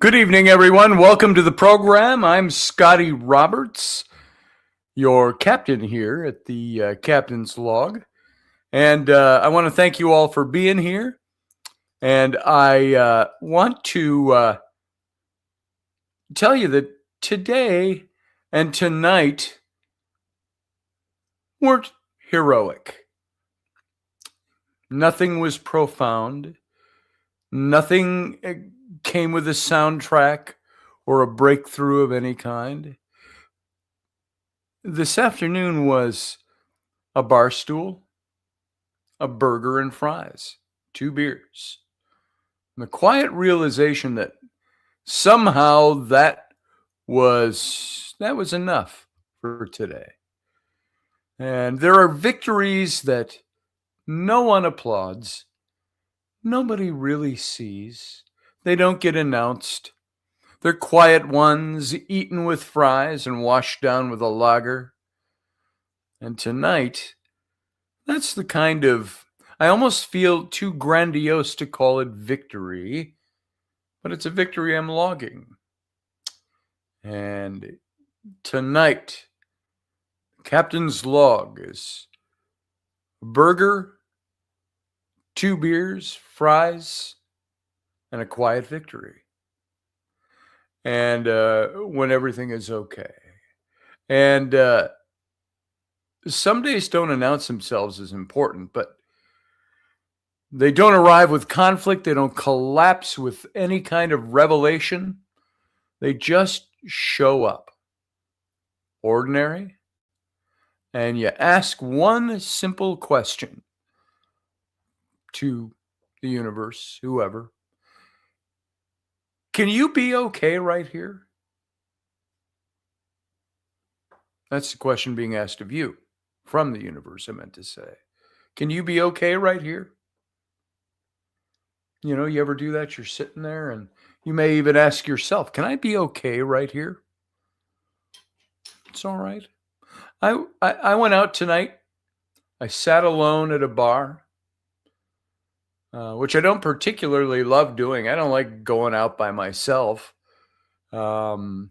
Good evening, everyone. Welcome to the program. I'm Scotty Roberts, your captain here at the Captain's Log. And I want to thank you all for being here. And I want to tell you that today and tonight weren't heroic. Nothing was profound. Nothing came with a soundtrack or a breakthrough of any kind. This afternoon was a bar stool, a burger and fries, two beers. And the quiet realization that somehow that was enough for today. And there are victories that no one applauds, nobody really sees. They don't get announced. They're quiet ones, eaten with fries and washed down with a lager. And tonight, that's the kind of, I almost feel too grandiose to call it victory, but it's a victory I'm logging. And tonight, Captain's Log is a burger, two beers, fries, and a quiet victory. And when everything is okay. And some days don't announce themselves as important, but they don't arrive with conflict. They don't collapse with any kind of revelation. They just show up. Ordinary. And you ask one simple question to the universe, whoever. Can you be okay right here? That's the question being asked of you from the universe, I meant to say. Can you be okay right here? You know, you ever do that? You're sitting there and you may even ask yourself, can I be okay right here? It's all right. I went out tonight. I sat alone at a bar, which I don't particularly love doing. I don't like going out by myself. Um,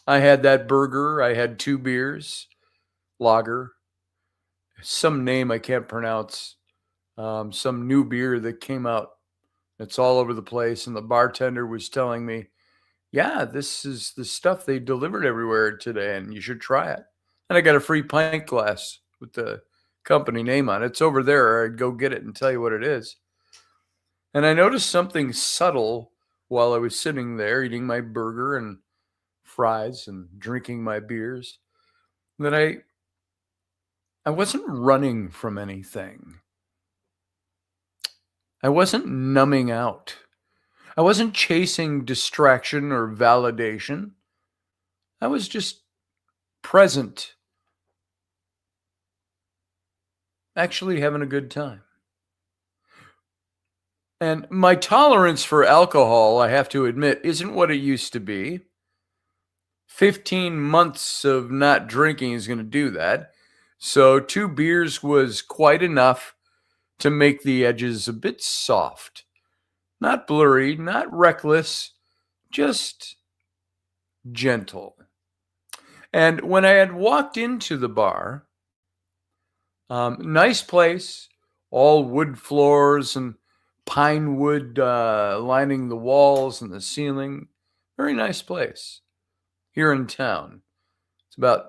I had that burger. I had two beers, lager, some name I can't pronounce, some new beer that came out. It's all over the place. And the bartender was telling me, yeah, this is the stuff they delivered everywhere today, and you should try it. And I got a free pint glass with the company name on it. It's over there. I'd go get it and tell you what it is. And I noticed something subtle while I was sitting there eating my burger and fries and drinking my beers that I wasn't running from anything. I wasn't numbing out. I wasn't chasing distraction or validation. I was just present, actually having a good time. And my tolerance for alcohol, I have to admit, isn't what it used to be. 15 months of not drinking is going to do that. So, two beers was quite enough to make the edges a bit soft. Not blurry, not reckless, just gentle. And when I had walked into the bar, nice place, all wood floors and pine wood lining the walls and the ceiling. Very nice place here in town. It's about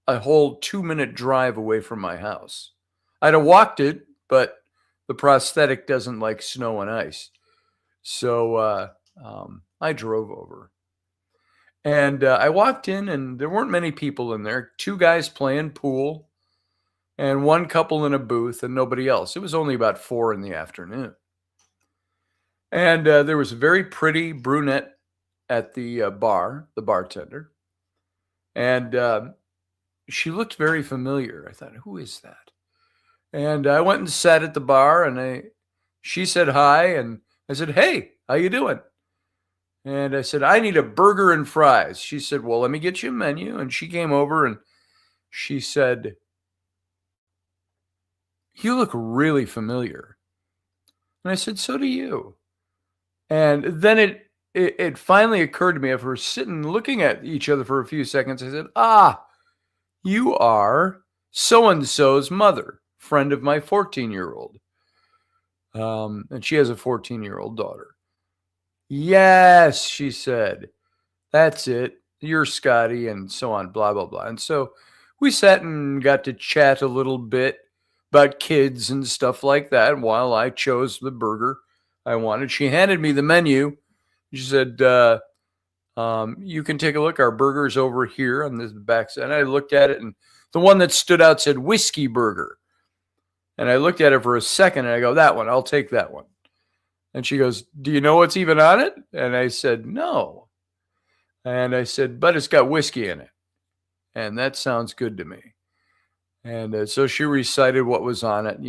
a whole 2-minute drive away from my house. I'd have walked it, but the prosthetic doesn't like snow and ice. So I drove over. And I walked in, and there weren't many people in there. Two guys playing pool, and one couple in a booth, and nobody else. It was only about 4 in the afternoon. And there was a very pretty brunette at the bar, the bartender. And she looked very familiar. I thought, who is that? And I went and sat at the bar, and she said hi, and I said, hey, how you doing? And I said, I need a burger and fries. She said, well, let me get you a menu. And she came over and she said, you look really familiar. And I said, so do you. And then it finally occurred to me after sitting looking at each other for a few seconds. I said, "Ah, you are so and so's mother, friend of my 14-year-old." And she has a 14-year-old daughter. Yes, she said. That's it. You're Scotty, and so on, blah, blah, blah. And so we sat and got to chat a little bit about kids and stuff like that while I chose the burger I wanted. She handed me the menu. She said, you can take a look. Our burger's over here on the back side. And I looked at it, and the one that stood out said whiskey burger. And I looked at it for a second, and I go, that one, I'll take that one. And she goes, do you know what's even on it? And I said, no. And I said, but it's got whiskey in it. And that sounds good to me. And so she recited what was on it,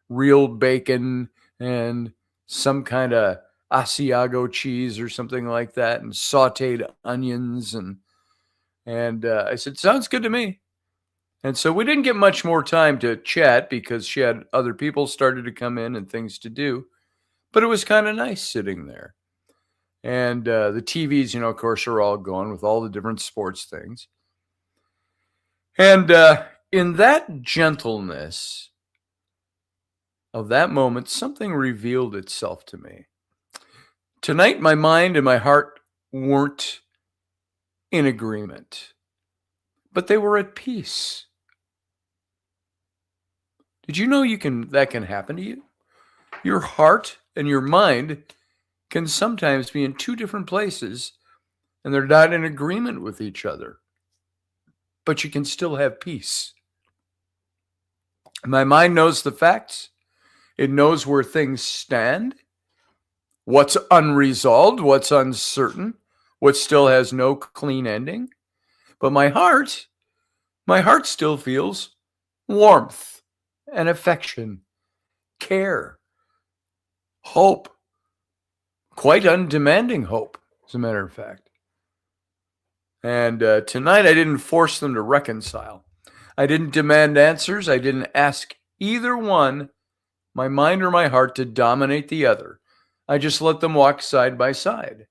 real bacon and some kind of Asiago cheese or something like that, and sauteed onions. And I said, sounds good to me. And so we didn't get much more time to chat because she had other people started to come in and things to do. But it was kind of nice sitting there. And the TVs, of course, are all going with all the different sports things. And in that gentleness of that moment, something revealed itself to me. Tonight, my mind and my heart weren't in agreement, but they were at peace. Did you know that can happen to you? Your heart and your mind can sometimes be in two different places, and they're not in agreement with each other, but you can still have peace. My mind knows the facts. It knows where things stand, what's unresolved, what's uncertain, what still has no clean ending. But my heart still feels warmth and affection, care, hope, quite undemanding hope, as a matter of fact. And tonight I didn't force them to reconcile. I didn't demand answers. I didn't ask either one, my mind or my heart, to dominate the other. I just let them walk side by side.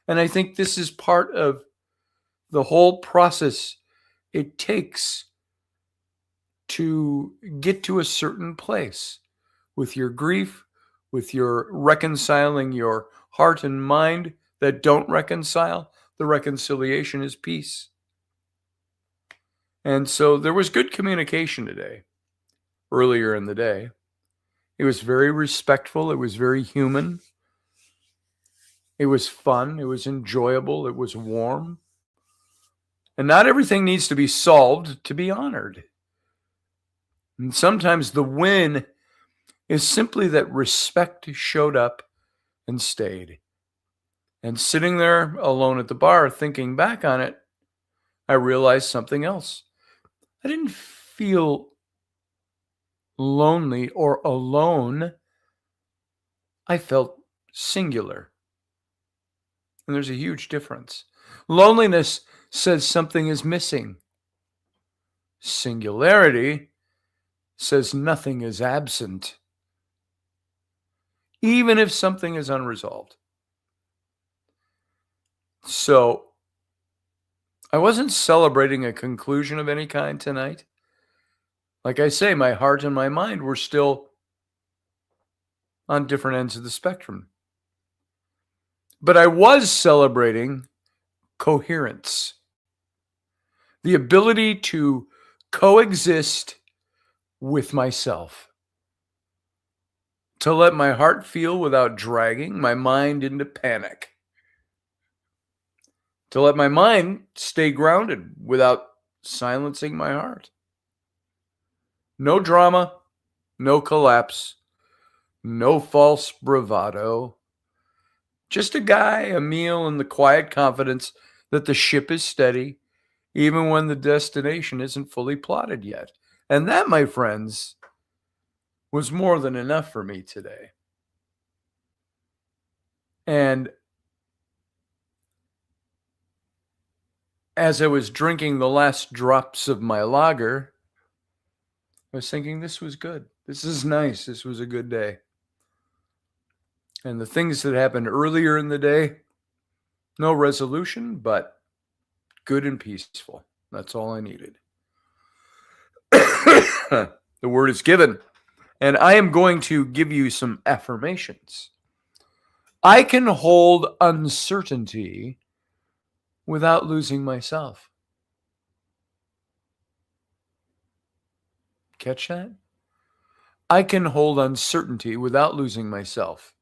And I think this is part of the whole process it takes to get to a certain place with your grief, with your reconciling your heart and mind that don't reconcile. The reconciliation is peace. And so there was good communication today, earlier in the day. It was very respectful. It was very human. It was fun. It was enjoyable. It was warm. And not everything needs to be solved to be honored. And sometimes the win is simply that respect showed up and stayed. And sitting there alone at the bar, thinking back on it, I realized something else. I didn't feel lonely or alone. I felt singular. And there's a huge difference. Loneliness says something is missing. Singularity says nothing is absent, even if something is unresolved. So I wasn't celebrating a conclusion of any kind tonight. Like I say, my heart and my mind were still on different ends of the spectrum. But I was celebrating coherence, the ability to coexist with myself, to let my heart feel without dragging my mind into panic, to let my mind stay grounded without silencing my heart. No drama, no collapse, no false bravado. Just a guy, a meal, and the quiet confidence that the ship is steady, even when the destination isn't fully plotted yet. And that, my friends, was more than enough for me today. And as I was drinking the last drops of my lager, I was thinking this was good. This is nice. This was a good day. And the things that happened earlier in the day, no resolution, but good and peaceful. That's all I needed. The word is given. And I am going to give you some affirmations. I can hold uncertainty without losing myself. Catch that? I can hold uncertainty without losing myself.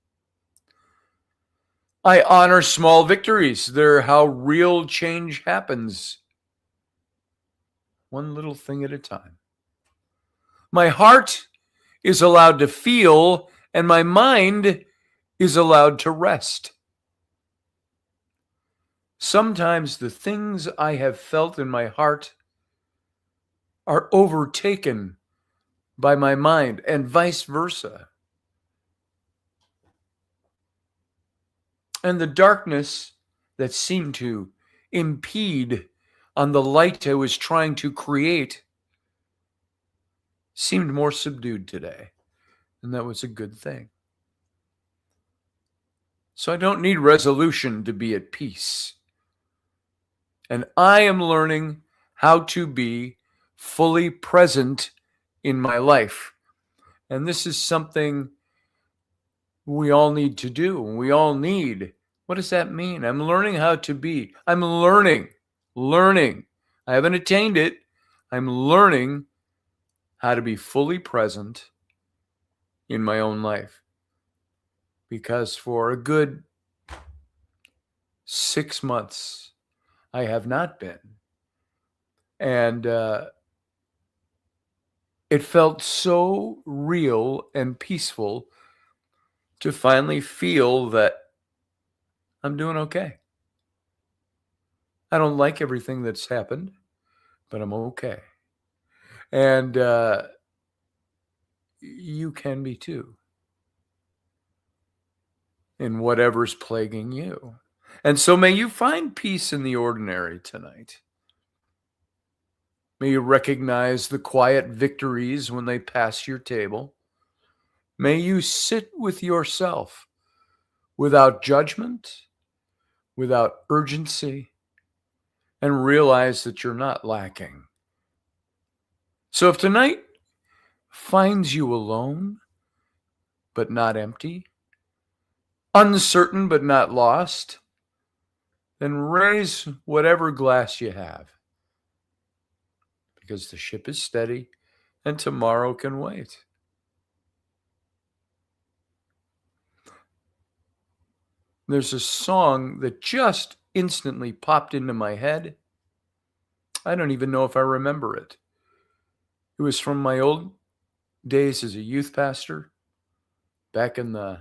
I honor small victories. They're how real change happens. One little thing at a time. My heart is allowed to feel, and my mind is allowed to rest. Sometimes the things I have felt in my heart are overtaken by my mind, and vice versa. And the darkness that seemed to impede on the light I was trying to create seemed more subdued today. And that was a good thing. So I don't need resolution to be at peace. And I am learning how to be fully present in my life. And this is something we all need to do. We all need. What does that mean? I'm learning how to be. I'm learning. I haven't attained it. I'm learning how to be fully present in my own life. Because for a good 6 months, I have not been. And it felt so real and peaceful to finally feel that I'm doing okay. I don't like everything that's happened, but I'm okay. And you can be too, in whatever's plaguing you. And so may you find peace in the ordinary tonight. May you recognize the quiet victories when they pass your table. May you sit with yourself without judgment, without urgency, and realize that you're not lacking. So if tonight finds you alone, but not empty, uncertain but not lost, then raise whatever glass you have, because the ship is steady and tomorrow can wait. There's a song that just instantly popped into my head. I don't even know if I remember it. It was from my old days as a youth pastor back in I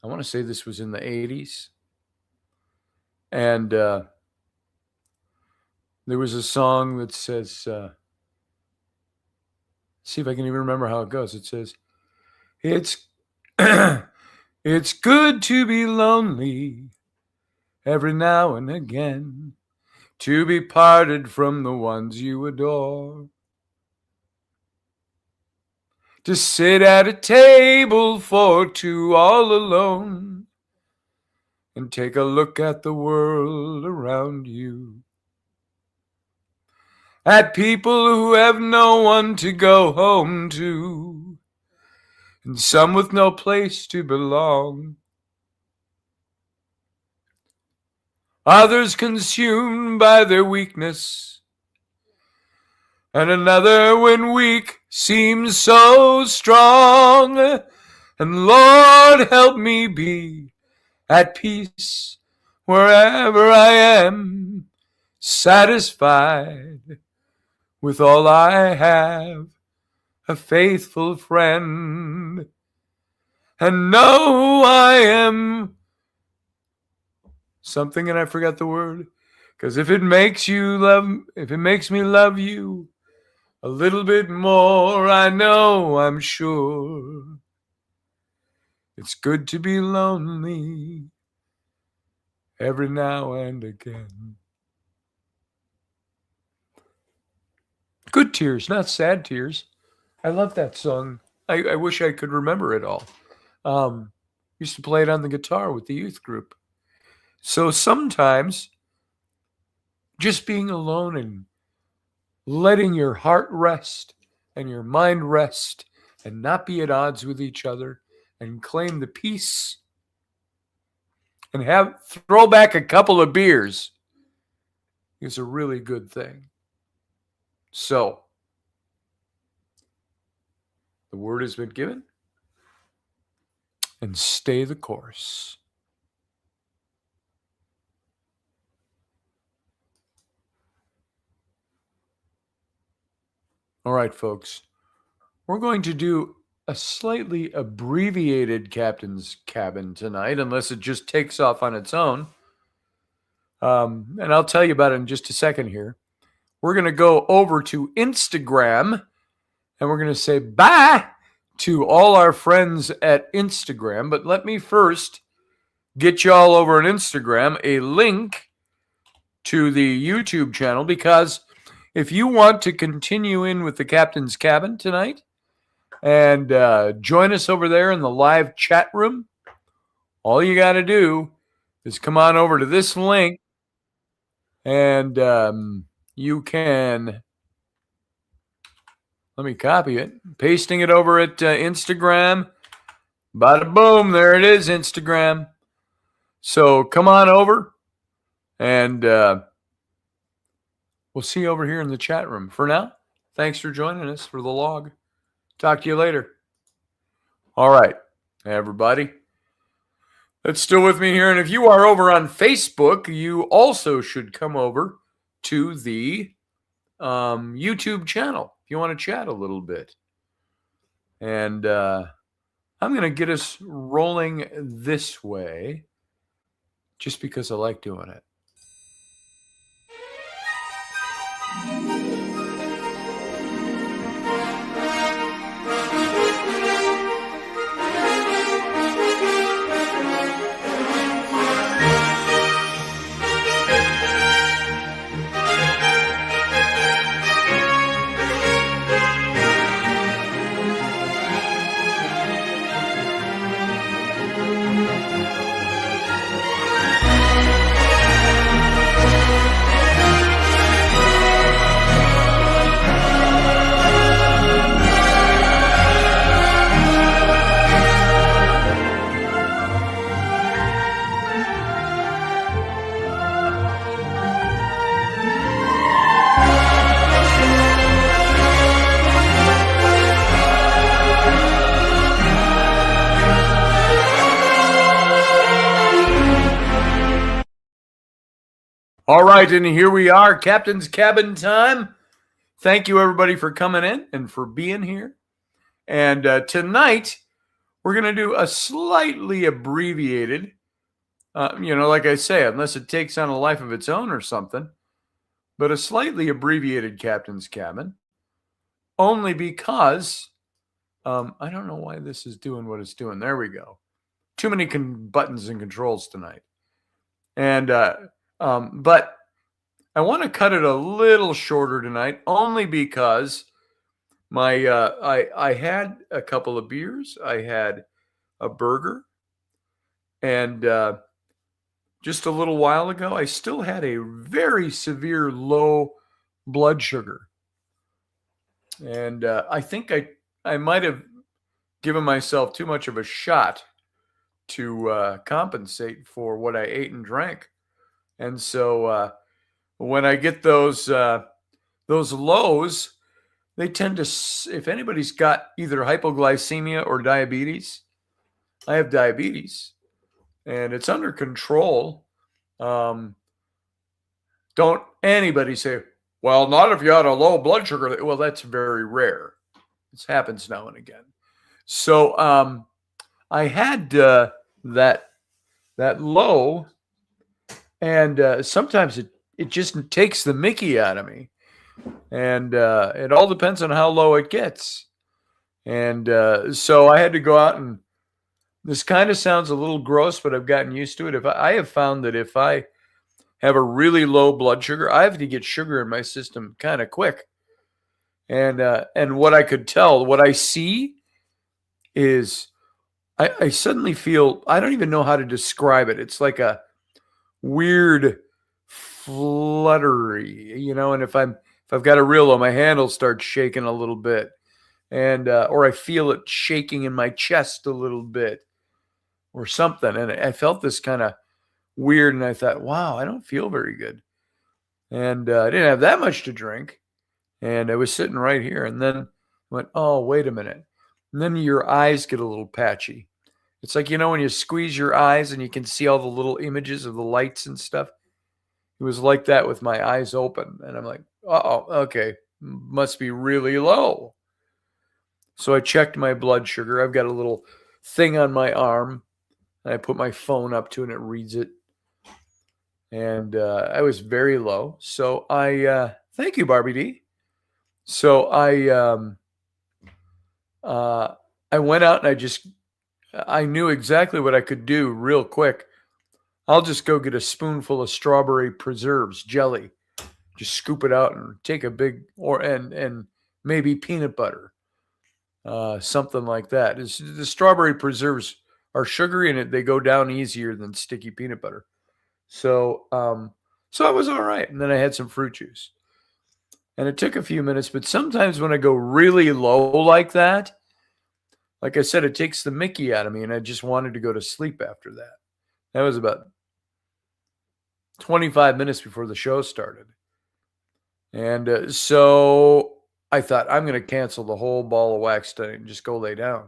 want to say this was in the 80s. And there was a song that says, see if I can even remember how it goes. It says, it's, it's good to be lonely every now and again, to be parted from the ones you adore, to sit at a table for two all alone and take a look at the world around you, at people who have no one to go home to, and some with no place to belong, others consumed by their weakness, and another when weak seems so strong. And Lord, help me be at peace wherever I am, satisfied with all I have, a faithful friend, and know I am something, and I forgot the word, because if it makes me love you a little bit more, I know, I'm sure, it's good to be lonely every now and again. Good tears, not sad tears. I love that song. I wish I could remember it all. Used to play it on the guitar with the youth group. So sometimes just being alone and letting your heart rest and your mind rest and not be at odds with each other and claim the peace and throw back a couple of beers is a really good thing. So, the word has been given, and stay the course. All right, folks, we're going to do a slightly abbreviated Captain's Cabin tonight, unless it just takes off on its own. And I'll tell you about it in just a second here. We're going to go over to Instagram, and we're going to say bye to all our friends at Instagram. But let me first get y'all over on Instagram a link to the YouTube channel, because if you want to continue in with the Captain's Cabin tonight and join us over there in the live chat room, all you got to do is come on over to this link, and you can, let me copy it, pasting it over at Instagram. Bada boom, there it is, Instagram. So come on over, and we'll see you over here in the chat room. For now, thanks for joining us for the log. Talk to you later. All right, everybody. That's still with me here. And if you are over on Facebook, you also should come over to the YouTube channel if you want to chat a little bit. And I'm going to get us rolling this way just because I like doing it. All right, and here we are, Captain's Cabin time. Thank you, everybody, for coming in and for being here. And tonight, we're going to do a slightly abbreviated, like I say, unless it takes on a life of its own or something, but a slightly abbreviated Captain's Cabin, only because, I don't know why this is doing what it's doing. There we go. Too many buttons and controls tonight. And, but I want to cut it a little shorter tonight, only because I had a couple of beers, I had a burger, and just a little while ago, I still had a very severe low blood sugar, and I think I might have given myself too much of a shot to compensate for what I ate and drank. And so when I get those lows, they tend to, if anybody's got either hypoglycemia or diabetes, I have diabetes, and it's under control. Don't anybody say, well, not if you had a low blood sugar. Well, that's very rare. This happens now and again. So I had that low, and sometimes it just takes the mickey out of me. And it all depends on how low it gets. And so I had to go out, and this kind of sounds a little gross, but I've gotten used to it. I have found that if I have a really low blood sugar, I have to get sugar in my system kind of quick. And what I could tell, what I see is I suddenly feel, I don't even know how to describe it. It's like a weird fluttery, and if I've got a real low, my hand will start shaking a little bit, and or I feel it shaking in my chest a little bit or something. And I felt this kind of weird, and I thought, wow, I don't feel very good. And I didn't have that much to drink, and I was sitting right here, and then went, oh, wait a minute. And then your eyes get a little patchy. It's like, when you squeeze your eyes and you can see all the little images of the lights and stuff. It was like that with my eyes open. And I'm like, oh, okay, must be really low. So I checked my blood sugar. I've got a little thing on my arm, and I put my phone up to it, and it reads it. And I was very low. So thank you, Barbie D. So I went out, and I knew exactly what I could do real quick. I'll just go get a spoonful of strawberry preserves jelly, just scoop it out and take a big, and maybe peanut butter, something like that. The strawberry preserves are sugary, and they go down easier than sticky peanut butter. So I was all right, and then I had some fruit juice, and it took a few minutes. But sometimes when I go really low like that, like I said, it takes the Mickey out of me, and I just wanted to go to sleep after that. That was about 25 minutes before the show started. And so I thought, I'm going to cancel the whole ball of wax tonight and just go lay down.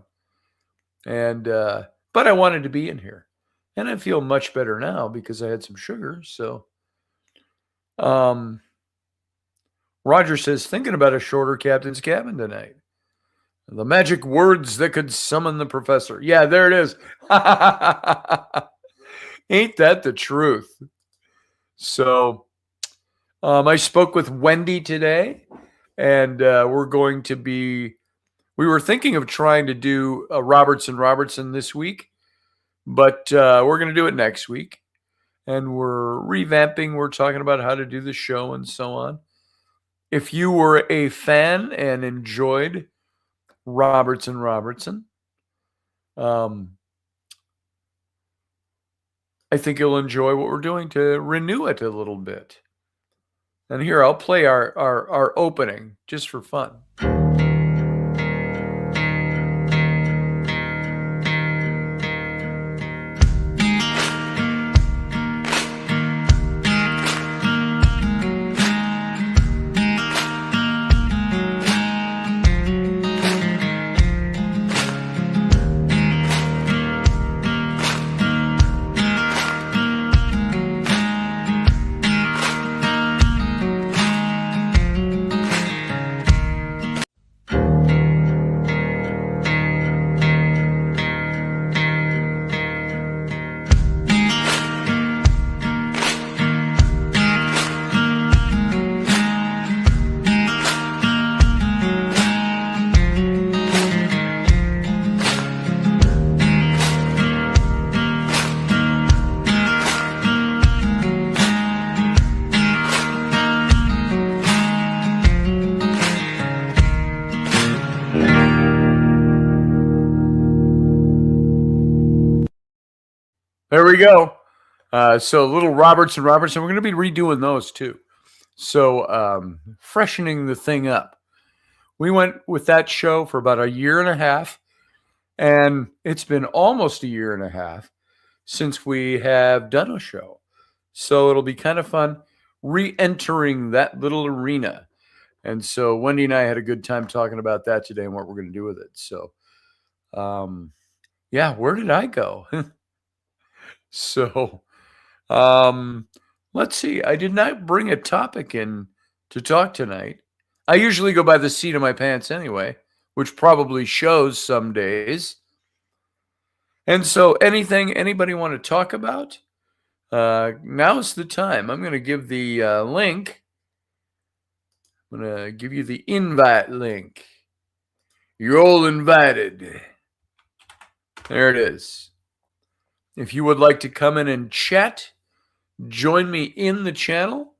But I wanted to be in here. And I feel much better now because I had some sugar. So Roger says, thinking about a shorter captain's cabin tonight. The magic words that could summon the professor. Yeah, there it is. Ain't that the truth? So I spoke with Wendy today, and we were thinking of trying to do a Robertson this week, but we're going to do it next week. And we're revamping. We're talking about how to do the show and so on. If you were a fan and enjoyed Robertson, I think you'll enjoy what we're doing to renew it a little bit. And here, I'll play our opening just for fun. There we go. So little Robertson. We're going to be redoing those too. So freshening the thing up. We went with that show for about a year and a half, and it's been almost a year and a half since we have done a show. So it'll be kind of fun re-entering that little arena. And so Wendy and I had a good time talking about that today and what we're going to do with it. So, yeah, where did I go? So, let's see. I did not bring a topic in to talk tonight. I usually go by the seat of my pants anyway, which probably shows some days. And so anything anybody want to talk about? Now's the time. I'm going to give the link. I'm going to give you the invite link. You're all invited. There it is. If you would like to come in and chat, join me in the channel.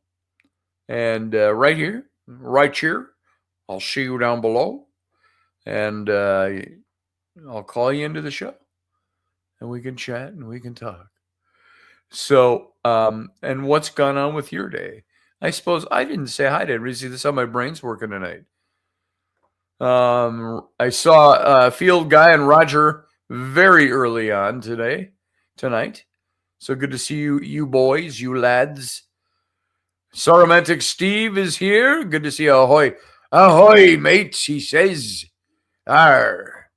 And right here, I'll see you down below. And I'll call you into the show. and we can chat and we can talk. So, and what's gone on with your day? I suppose I didn't say hi to everybody. See, this is how my brain's working tonight. I saw Field Guy and Roger very early on tonight. So good to see you boys, you lads. Soromantic Steve is here. Good to see you. Ahoy. Ahoy, mates, he says. Arr.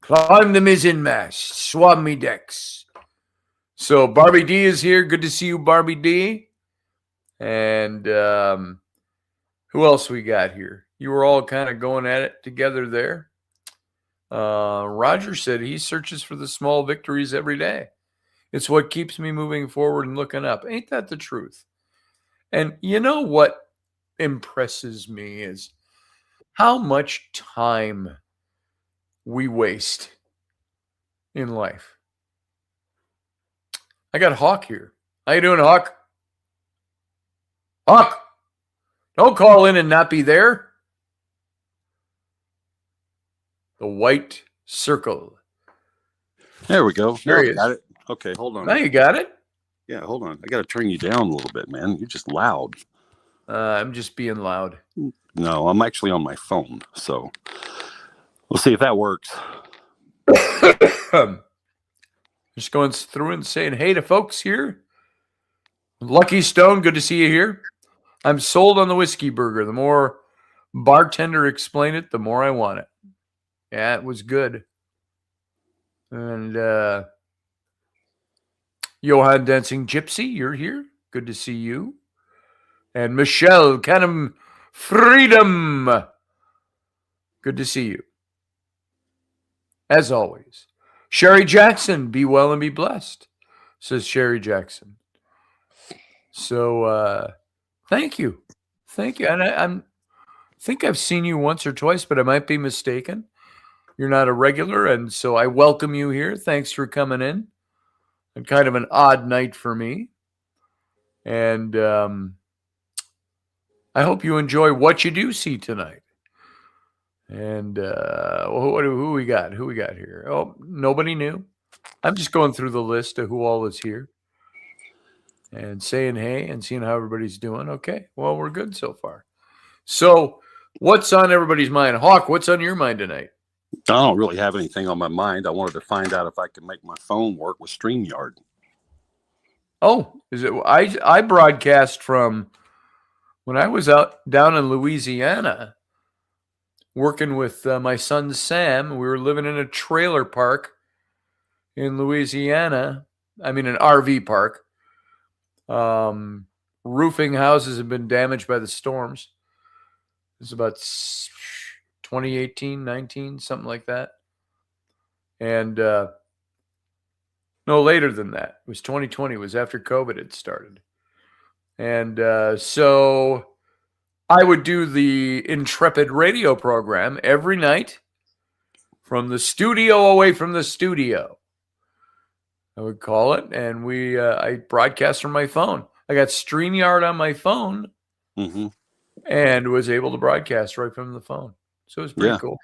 Climb the mizzen mast. Swab me decks. So Barbie D is here. Good to see you, Barbie D. And who else we got here? You were all kind of going at it together there. Roger said he searches for the small victories every day. It's what keeps me moving forward and looking up. Ain't that the truth? And you know what impresses me is how much time we waste in life. I got Hawk here. How you doing, Hawk? Hawk, don't call in and not be there. The white circle. There we go. There he is. Got it. Okay, hold on. Now you got it? Yeah, hold on. I got to turn you down a little bit, man. You're just loud. I'm just being loud. No, I'm actually on my phone, so we'll see if that works. Just going through and saying hey to folks here. Lucky Stone, good to see you here. I'm sold on the whiskey burger. The more bartender explain it, the more I want it. Yeah, it was good. And Johan Dancing Gypsy, you're here. Good to see you. And Michelle Canham Freedom. Good to see you. As always. Sherry Jackson, be well and be blessed, says Sherry Jackson. So thank you. Thank you. And I think I've seen you once or twice, but I might be mistaken. You're not a regular, and so I welcome you here. Thanks for coming in. And kind of an odd night for me. And I hope you enjoy what you do see tonight. And who we got? Who we got here? Oh, nobody new. I'm just going through the list of who all is here. And saying hey and seeing how everybody's doing. Okay, well, we're good so far. So what's on everybody's mind? Hawk, what's on your mind tonight? I don't really have anything on my mind. I wanted to find out if I could make my phone work with StreamYard. Oh, is it? I broadcast from when I was out down in Louisiana working with my son Sam. We were living in a trailer park in Louisiana. I mean, an RV park. Roofing houses have been damaged by the storms. It's about 2018, 19, something like that. And no later than that. It was 2020. It was after COVID had started. And so I would do the Intrepid radio program every night from the studio away from the studio. I would call it, and I broadcast from my phone. I got StreamYard on my phone and was able to broadcast right from the phone. So it was pretty cool.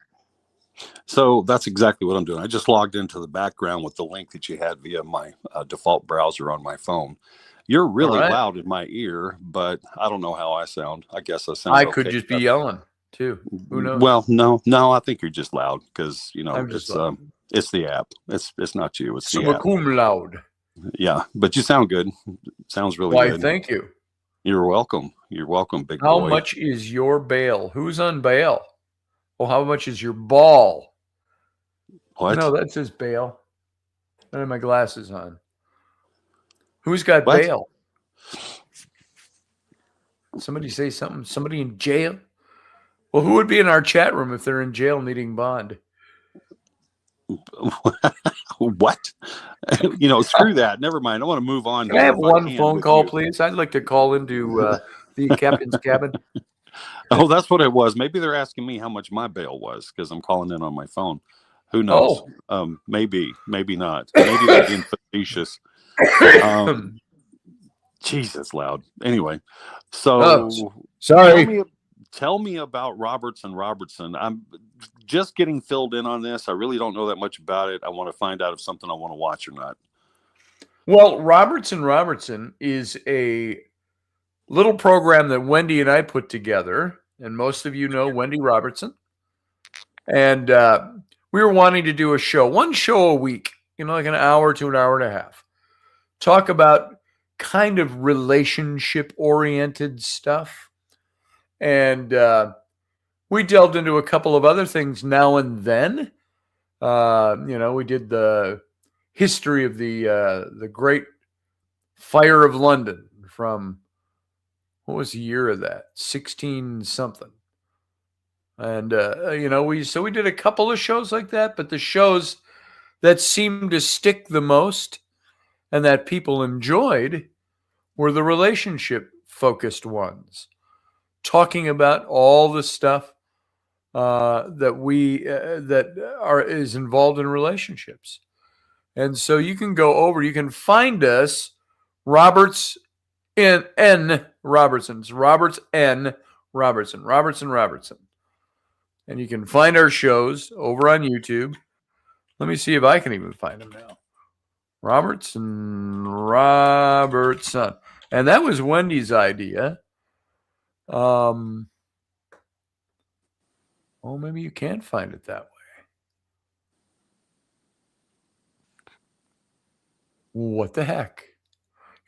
So that's exactly what I'm doing. I just logged into the background with the link that you had via my default browser on my phone. You're really loud in my ear, but I don't know how I sound. I guess I sound I could just be yelling, too. Who knows? Well, no, I think you're just loud because, I'm just loud. It's the app. It's not you. It's the app. Cum loud. Yeah, but you sound good. Sounds really good. Why, thank you. You're welcome. You're welcome, big boy. How much is your bail? Who's on bail? Well, how much is your ball? What? No, that says bail. I have my glasses on. Who's got bail? Somebody say something. Somebody in jail? Well, who would be in our chat room if they're in jail needing bond? What? Screw that. Never mind. I want to move on. Can I have one phone call, please? I'd like to call into the captain's cabin. Oh, that's what it was. Maybe they're asking me how much my bail was because I'm calling in on my phone. Who knows? Oh. Maybe not. Maybe they're being facetious. Jesus, loud. Anyway, so sorry. Tell me about Roberts and Robertson. I'm just getting filled in on this. I really don't know that much about it. I want to find out if something I want to watch or not. Well, Robertson is a little program that Wendy and I put together, and most of you know Wendy Robertson. And we were wanting to do one show a week, like an hour to an hour and a half. Talk about kind of relationship oriented stuff. And we delved into a couple of other things now and then. We did the history of the Great Fire of London from, what was the year of that? 16 something. And we did a couple of shows like that, but the shows that seemed to stick the most and that people enjoyed were the relationship focused ones, talking about all the stuff that is involved in relationships. And so you can find us Roberts N Robertson's Roberts N Robertson. And you can find our shows over on YouTube. Let me see if I can even find them now. Robertson. And that was Wendy's idea. Maybe you can't find it that way. What the heck?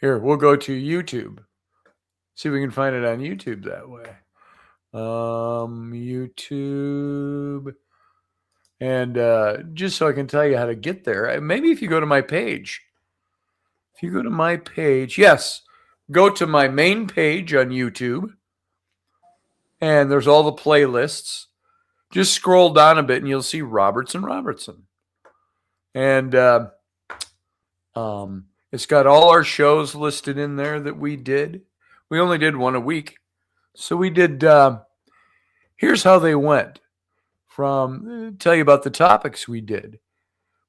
Here, we'll go to YouTube. See if we can find it on YouTube that way. YouTube. And just so I can tell you how to get there, maybe if you go to my page. Yes, go to my main page on YouTube. And there's all the playlists. Just scroll down a bit and you'll see Robertson. And it's got all our shows listed in there that we did. We only did one a week. So we did, here's how they went. Tell you about the topics we did.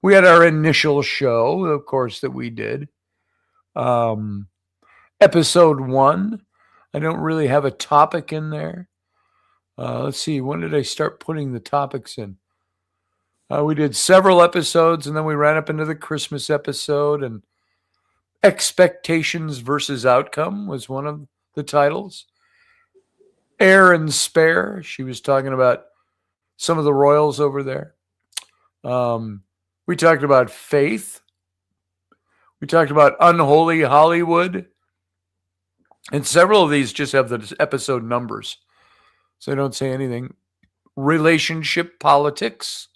We had our initial show, of course, that we did. Episode 1. I don't really have a topic in there. Let's see, when did I start putting the topics in? We did several episodes, and then we ran up into the Christmas episode, and Expectations versus Outcome was one of the titles. Heir and Spare, she was talking about some of the royals over there. We talked about faith. We talked about Unholy Hollywood. And several of these just have the episode numbers, so I don't say anything. Relationship politics.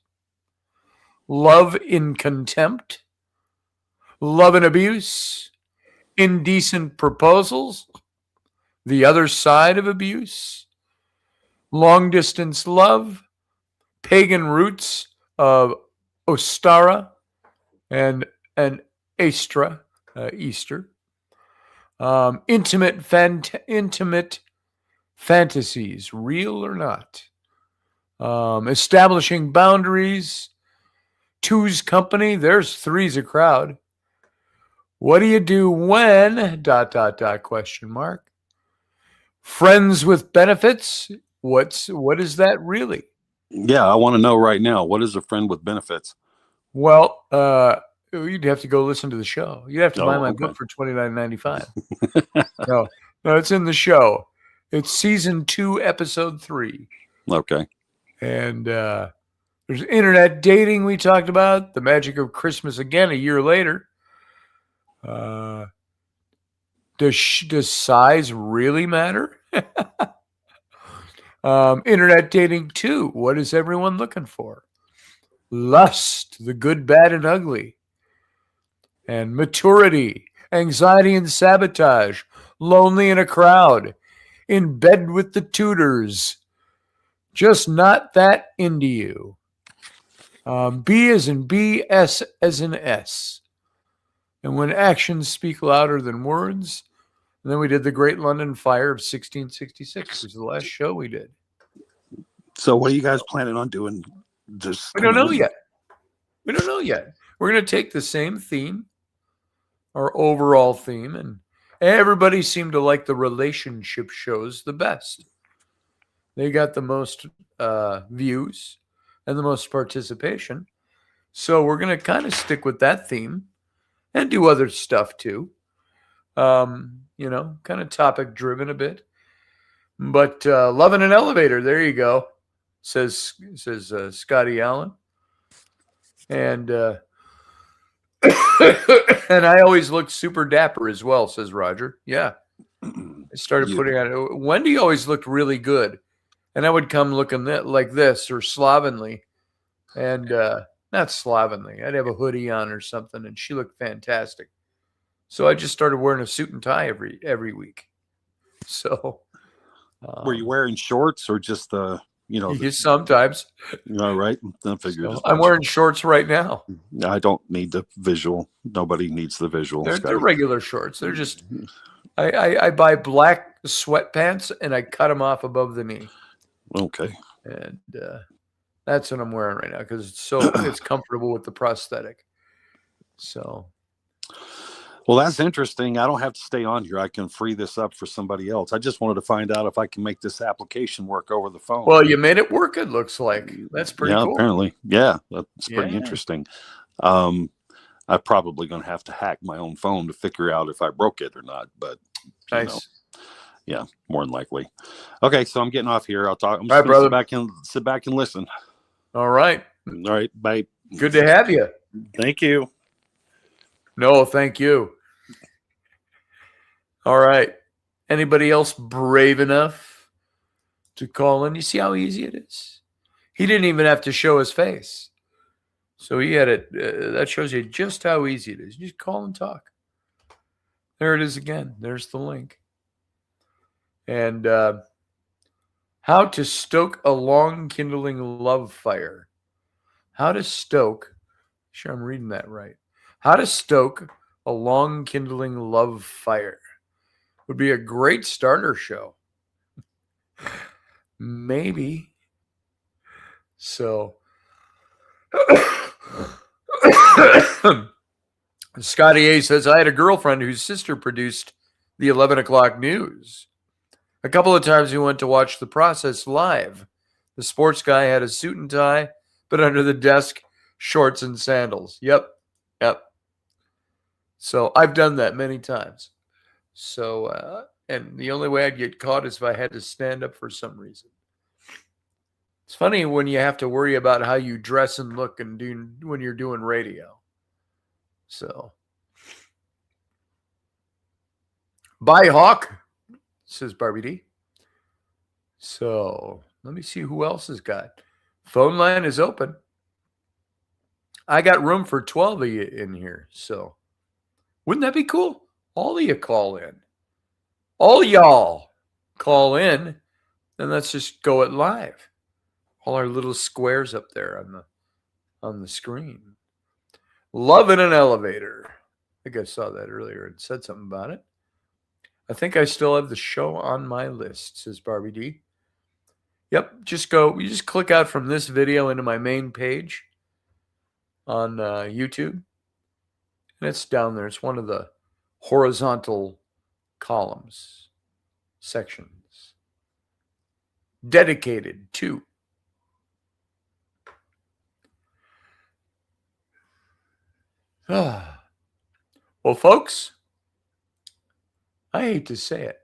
Love in contempt. Love and abuse. Indecent proposals. The other side of abuse. Long distance love. Pagan roots of Ostara and Astra, Easter. Intimate fantasies, real or not. Establishing boundaries. Two's company. There's three's a crowd. What do you do when? ... question mark. Friends with benefits. What is that really? Yeah, I want to know right now. What is a friend with benefits? Well, you'd have to go listen to the show. You'd have to buy my book for $29.95. No, it's in the show. It's season 2, episode 3. Okay. And there's internet dating we talked about. The magic of Christmas again a year later. Does size really matter? Internet dating 2. What is everyone looking for? Lust, the good, bad, and ugly. And maturity, anxiety and sabotage, lonely in a crowd, in bed with the tutors, just not that into you. B as in B, S as in S. And when actions speak louder than words. And then we did the Great London Fire of 1666, which was the last show we did. So what are you guys planning on doing? We don't know yet. We're going to take the same theme, our overall theme, and everybody seemed to like the relationship shows the best. They got the most views and the most participation. So we're going to kind of stick with that theme and do other stuff too. Kind of topic driven a bit. But love in an elevator. There you go, says Scotty Allen. And and I always looked super dapper as well, says Roger. Yeah, I started putting on. Wendy always looked really good, and I would come looking like this or slovenly, and not slovenly. I'd have a hoodie on or something, and she looked fantastic. So I just started wearing a suit and tie every week. So, were you wearing shorts or just sometimes? Right. I figured So I'm wearing shorts right now. I don't need the visual. Nobody needs the visual. They're regular shorts. They're just. I buy black sweatpants and I cut them off above the knee. Okay. And that's what I'm wearing right now because it's comfortable with the prosthetic. So. Well, that's interesting. I don't have to stay on here. I can free this up for somebody else. I just wanted to find out if I can make this application work over the phone. Well, you made it work, it looks like. That's pretty cool. Apparently. Yeah, that's pretty interesting. I'm probably going to have to hack my own phone to figure out if I broke it or not. But, nice. Yeah, more than likely. Okay, so I'm getting off here. I'll talk. I'm just going to sit back and listen. All right. All right, bye. Good to have you. Thank you. No, thank you. All right. Anybody else brave enough to call in? You see how easy it is? He didn't even have to show his face. So he had it. That shows you just how easy it is. You just call and talk. There it is again. There's the link. And how to stoke a long kindling love fire. How to stoke. Sure, I'm reading that right. How to stoke a long kindling love fire. Would be a great starter show. Maybe. So Scotty A says, I had a girlfriend whose sister produced the 11 o'clock news. A couple of times we went to watch the process live. The sports guy had a suit and tie, but under the desk, shorts and sandals. Yep. So I've done that many times. So, and the only way I'd get caught is if I had to stand up for some reason. It's funny when you have to worry about how you dress and look and when you're doing radio. So, bye, Hawk, says Barbie D. So, let me see who else has got. Phone line is open. I got room for 12 of you in here. So, wouldn't that be cool? All of you call in. All y'all call in, and let's just go it live. All our little squares up there on the screen. Love in an elevator. I think I saw that earlier and said something about it. I think I still have the show on my list, says Barbie D. Yep, you just click out from this video into my main page on YouTube. And it's down there. It's one of the horizontal columns, sections, dedicated to. Well, folks, I hate to say it.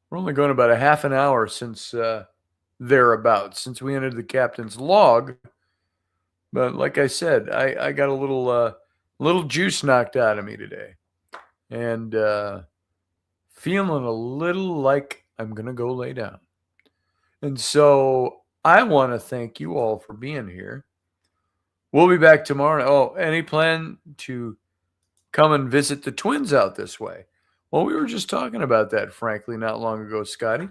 We're only going about a half an hour since thereabouts, since we entered the captain's log. But like I said, I got a little juice knocked out of me today. And feeling a little like I'm going to go lay down. And so I want to thank you all for being here. We'll be back tomorrow. Oh, any plan to come and visit the twins out this way? Well, we were just talking about that, frankly, not long ago, Scotty.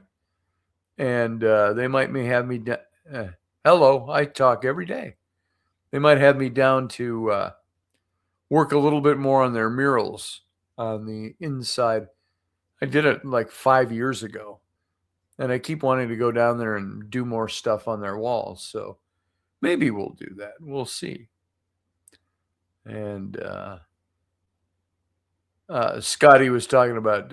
And they might have me hello, I talk every day. They might have me down to work a little bit more on their murals on the inside. I did it like 5 years ago. And I keep wanting to go down there and do more stuff on their walls. So maybe we'll do that. We'll see. And Scotty was talking about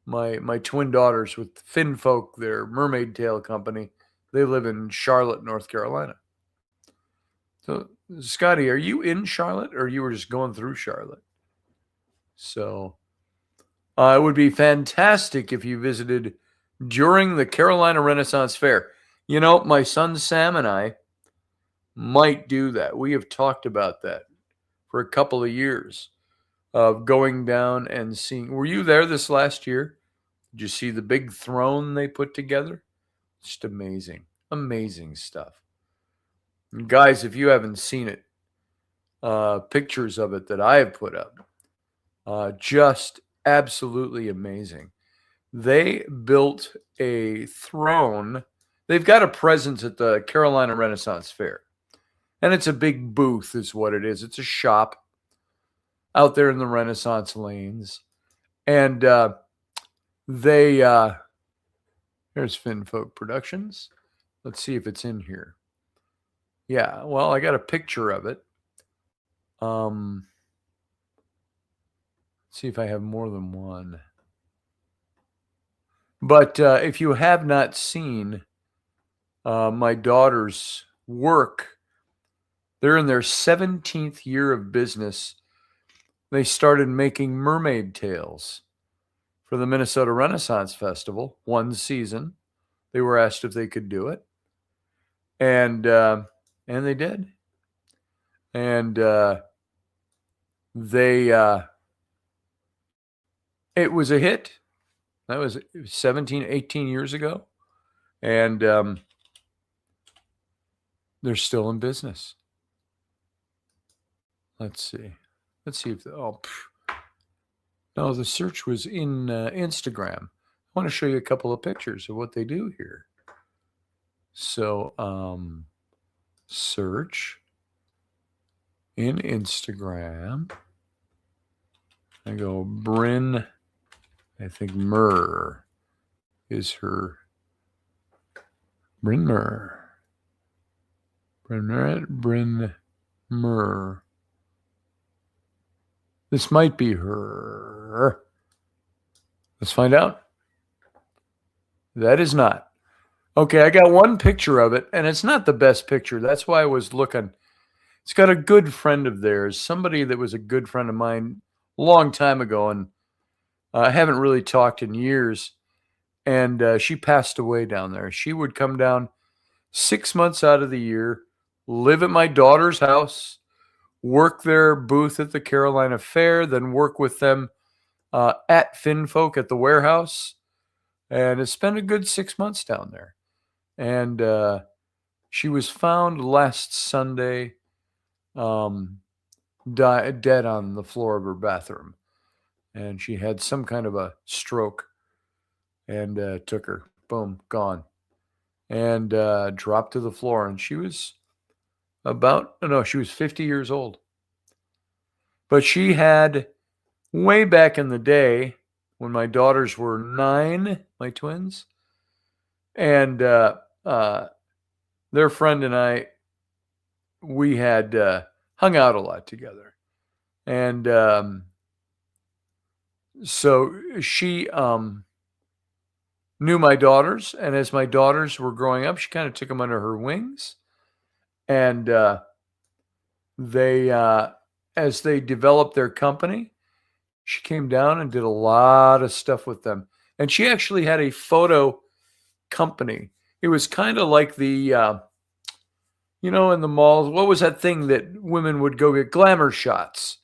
my twin daughters with Finfolk, their mermaid tail company. They live in Charlotte, North Carolina. So, Scotty, are you in Charlotte, or you were just going through Charlotte? So, it would be fantastic if you visited during the Carolina Renaissance Fair. You know, my son Sam and I might do that. We have talked about that for a couple of years of going down and seeing. Were you there this last year? Did you see the big throne they put together? Just amazing. Amazing stuff. And guys, if you haven't seen it, pictures of it that I have put up, just absolutely amazing. They built a throne. They've got a presence at the Carolina Renaissance Fair. And it's a big booth, is what it is. It's a shop out there in the Renaissance lanes. And here's Finfolk Productions. Let's see if it's in here. Yeah, well, I got a picture of it. See if I have more than one. But if you have not seen my daughter's work, they're in their 17th year of business. They started making mermaid tails for the Minnesota Renaissance Festival, one season. They were asked if they could do it, and they did. And it was a hit. That was 17, 18 years ago. And they're still in business. Let's see. Let's see if no, the search was in Instagram. I want to show you a couple of pictures of what they do here. So search in Instagram. I go Bryn. I think Murr is her. Bryn Murr. Bryn Murr. This might be her. Let's find out. That is not. Okay, I got one picture of it, and it's not the best picture. That's why I was looking. It's got a good friend of theirs, somebody that was a good friend of mine a long time ago, and I haven't really talked in years. And she passed away down there. She would come down 6 months out of the year, live at my daughter's house, work their booth at the Carolina Fair, then work with them at Finfolk at the warehouse, and has spent a good 6 months down there. And she was found last Sunday dead on the floor of her bathroom. And she had some kind of a stroke and took her. Boom, gone. And dropped to the floor. And she was she was 50 years old. But she had, way back in the day, when my daughters were 9, my twins, and their friend and I, we had hung out a lot together. And so she knew my daughters, and as my daughters were growing up, she kind of took them under her wings. And as they developed their company, she came down and did a lot of stuff with them. And she actually had a photo company. It was kind of like the, in the malls, what was that thing that women would go get? Glamour shots.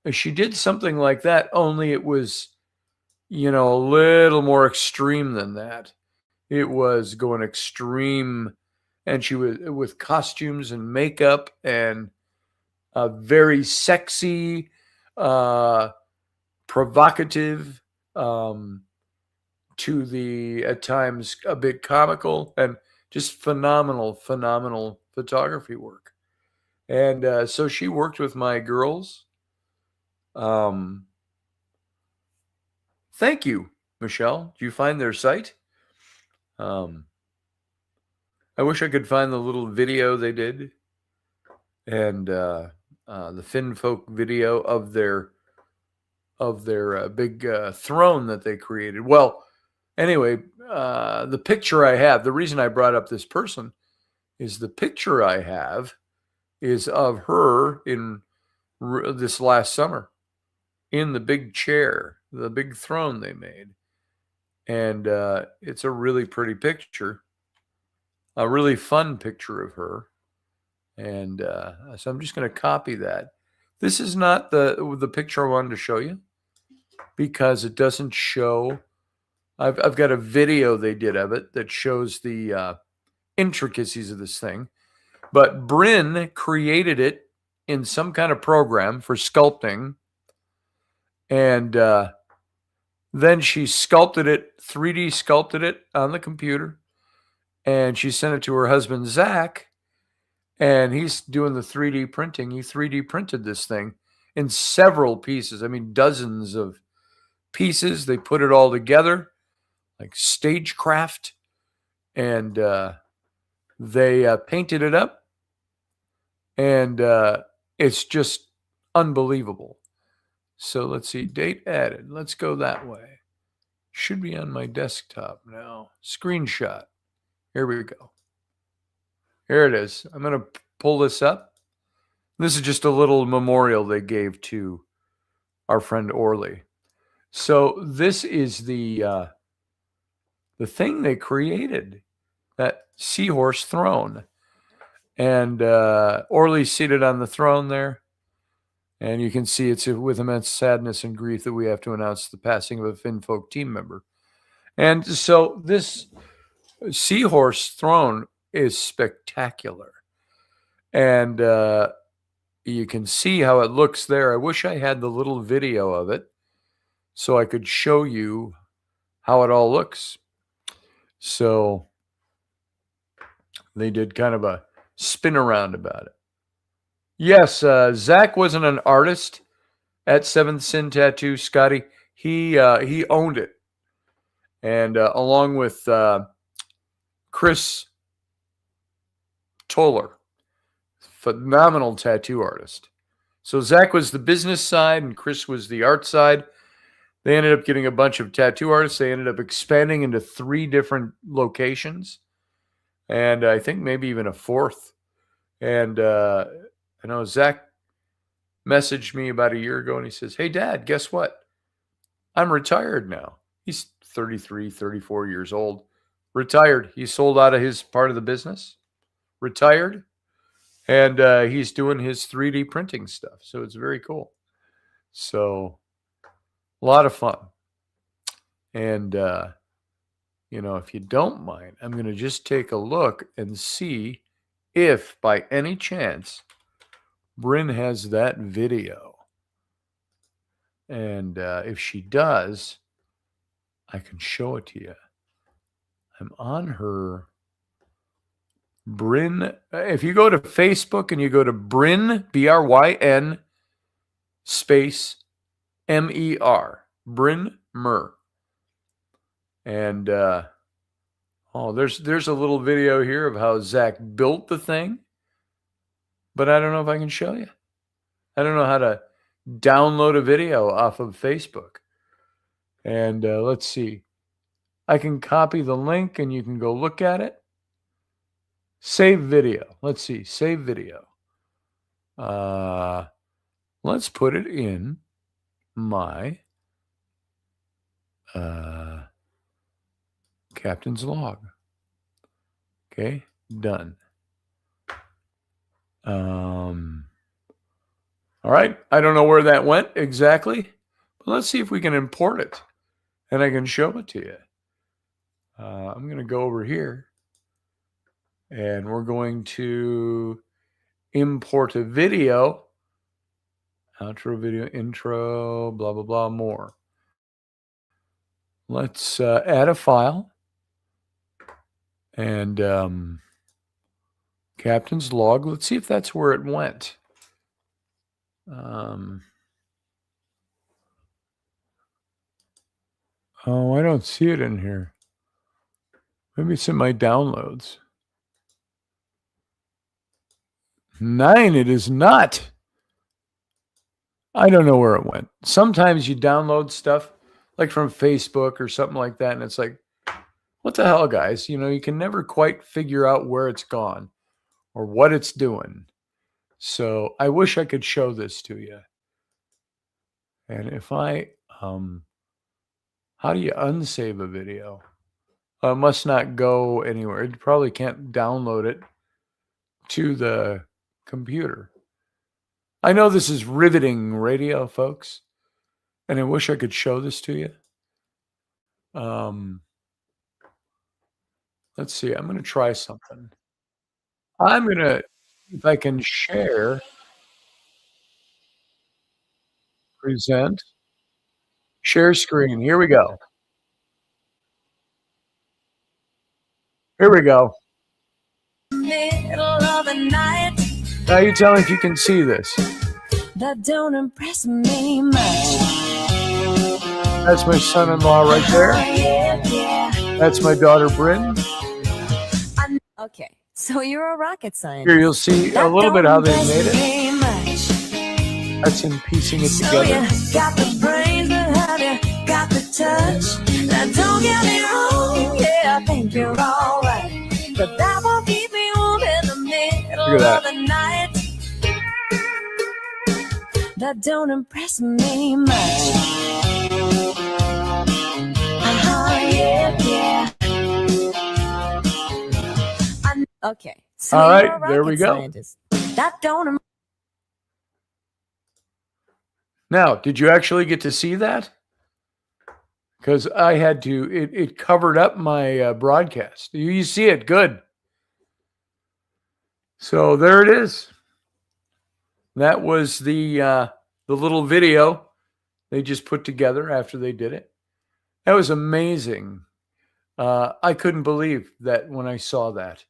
And she did something like that, only it was, a little more extreme than that. It was going extreme, and she was with costumes and makeup and very sexy, provocative, to the at times a bit comical, and just phenomenal photography work. And so she worked with my girls. Thank you, Michelle. Did you find their site? I wish I could find the little video they did, and the Finfolk video of their of their big throne that they created. Well, anyway, the picture I have, the reason I brought up this person is the picture I have is of her in this last summer in the big chair, the big throne they made. And it's a really pretty picture, a really fun picture of her. And so I'm just going to copy that. This is not the picture I wanted to show you because it doesn't show. I've got a video they did of it that shows the intricacies of this thing. But Bryn created it in some kind of program for sculpting. And then she sculpted it, 3D sculpted it on the computer. And she sent it to her husband, Zach. And he's doing the 3D printing. He 3D printed this thing in several pieces. I mean, dozens of pieces. They put it all together like stagecraft. And they painted it up. And it's just unbelievable. So let's see, date added. Let's go that way. Should be on my desktop now. Screenshot. Here we go. Here it is. I'm going to pull this up. This is just a little memorial they gave to our friend Orly. So this is the thing they created, that seahorse throne. And Orly's seated on the throne there. And you can see it's with immense sadness and grief that we have to announce the passing of a Finfolk team member. And so this seahorse throne is spectacular. And you can see how it looks there. I wish I had the little video of it so I could show you how it all looks. So they did kind of a spin around about it. Yes, Zach wasn't an artist at Seventh Sin Tattoo, Scotty. He owned it. And along with Chris Toller, phenomenal tattoo artist. So Zach was the business side and Chris was the art side. They ended up getting a bunch of tattoo artists. They ended up expanding into 3 different locations. And I think maybe even a 4th. And I know Zach messaged me about a year ago and he says, "Hey, Dad, guess what? I'm retired now." He's 33, 34 years old. Retired. He sold out of his part of the business. Retired. And he's doing his 3D printing stuff. So it's very cool. So a lot of fun. And, if you don't mind, I'm going to just take a look and see if by any chance Bryn has that video. And if she does, I can show it to you. I'm on her Bryn. If you go to Facebook and you go to Bryn, Bryn, space MER, Bryn Mer. And there's a little video here of how Zach built the thing. But I don't know if I can show you. I don't know how to download a video off of Facebook. And let's see. I can copy the link and you can go look at it. Save video. Let's see. Save video. Let's put it in my captain's log. Okay, done. All right. I don't know where that went exactly, but let's see if we can import it and I can show it to you. I'm going to go over here and we're going to import a video, outro video, intro, blah, blah, blah, more. Let's add a file and captain's log. Let's see if that's where it went. Oh, I don't see it in here. Maybe it's in my downloads. 9, it is not. I don't know where it went. Sometimes you download stuff like from Facebook or something like that, and it's like, what the hell, guys? You can never quite figure out where it's gone or what it's doing. So I wish I could show this to you. And if how do you unsave a video? It must not go anywhere. You probably can't download it to the computer. I know this is riveting radio, folks, and I wish I could show this to you. Let's see. I'm going to try something. I'm going to see if I can share, present, share screen. Here we go. Here we go. Middle of the night. Now you tell me if you can see this. That don't impress me much. That's my son-in-law right there. That's my daughter Bryn. Okay, so you're a rocket scientist. Here you'll see a little bit how they made it. That's him piecing it together. So you got the brains, but have you got the touch? Now don't get me wrong, yeah, I think you're alright, but that won't keep me warm in the middle of the night. That don't impress me much. Yeah. Okay. So all right, there we go. Scientist. That don't. Now, did you actually get to see that? Because I had to. It covered up my broadcast. You see it, good. So there it is. That was the little video they just put together after they did it. That was amazing. I couldn't believe that when I saw that.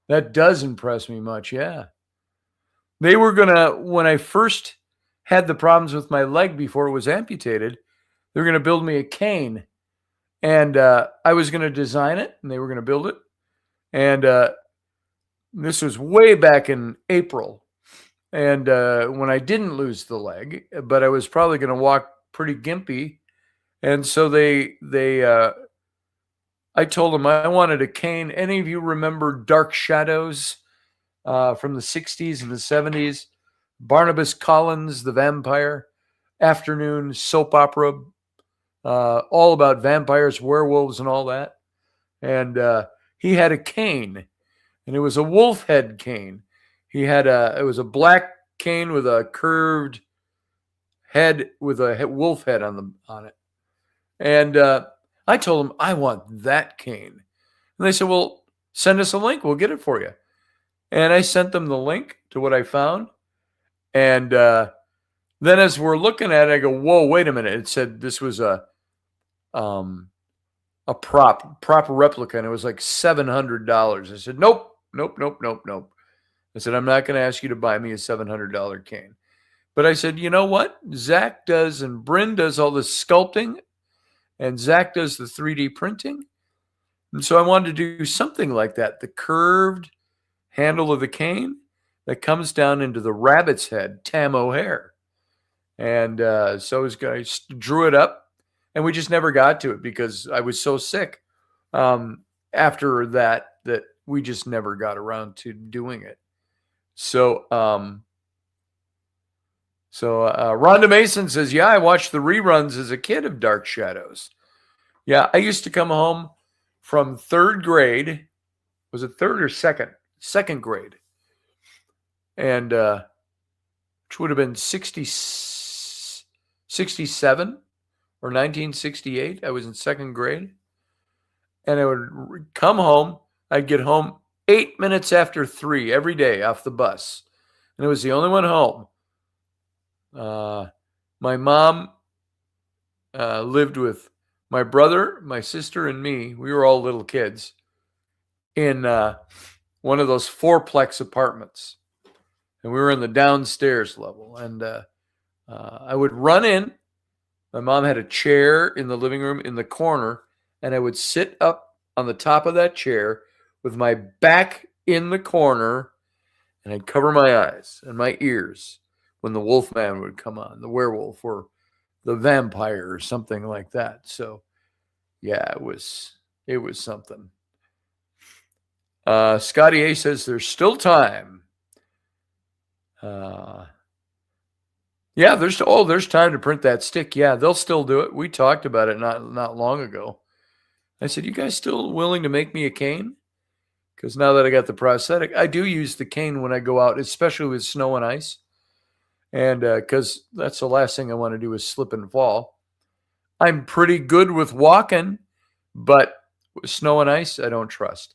That does impress me much, yeah. They were when I first had the problems with my leg before it was amputated, they were going to build me a cane. And I was going to design it, and they were going to build it. And this was way back in April. And when I didn't lose the leg, but I was probably going to walk pretty gimpy. And so I told them I wanted a cane. Any of you remember Dark Shadows from the 60s and the 70s? Barnabas Collins, the vampire, afternoon soap opera, all about vampires, werewolves, and all that. And he had a cane, and it was a wolf head cane. It was a black cane with a curved head with a wolf head on it. And I told them, I want that cane. And they said, well, send us a link. We'll get it for you. And I sent them the link to what I found. And then as we're looking at it, I go, whoa, wait a minute. It said this was a proper replica, and it was like $700. I said, nope. I said, I'm not going to ask you to buy me a $700 cane. But I said, you know what? Zach does, and Bryn does all the sculpting, and Zach does the 3D printing. And so I wanted to do something like that, the curved handle of the cane that comes down into the rabbit's head, Tam O'Hare. And so I drew it up, and we just never got to it because I was so sick after that we just never got around to doing it. So Rhonda Mason says, yeah, I watched the reruns as a kid of Dark Shadows. Yeah, I used to come home from third grade. Was it third or second? Second grade. And which would have been 67 or 1968. I was in second grade. And I would come home. I'd get home 8 minutes after 3 every day off the bus. And it was the only one home. My mom lived with my brother, my sister, and me. We were all little kids in one of those fourplex apartments. And we were in the downstairs level. And I would run in. My mom had a chair in the living room in the corner. And I would sit up on the top of that chair with my back in the corner. And I'd cover my eyes and my ears when the Wolfman would come on, the werewolf or the vampire or something like that. So yeah, it was something. Scotty A says there's still time. Yeah, there's time to print that stick. Yeah, they'll still do it. We talked about it not long ago. I said, you guys still willing to make me a cane? Because now that I got the prosthetic, I do use the cane when I go out, especially with snow and ice. And because that's the last thing I want to do is slip and fall. I'm pretty good with walking, but with snow and ice, I don't trust.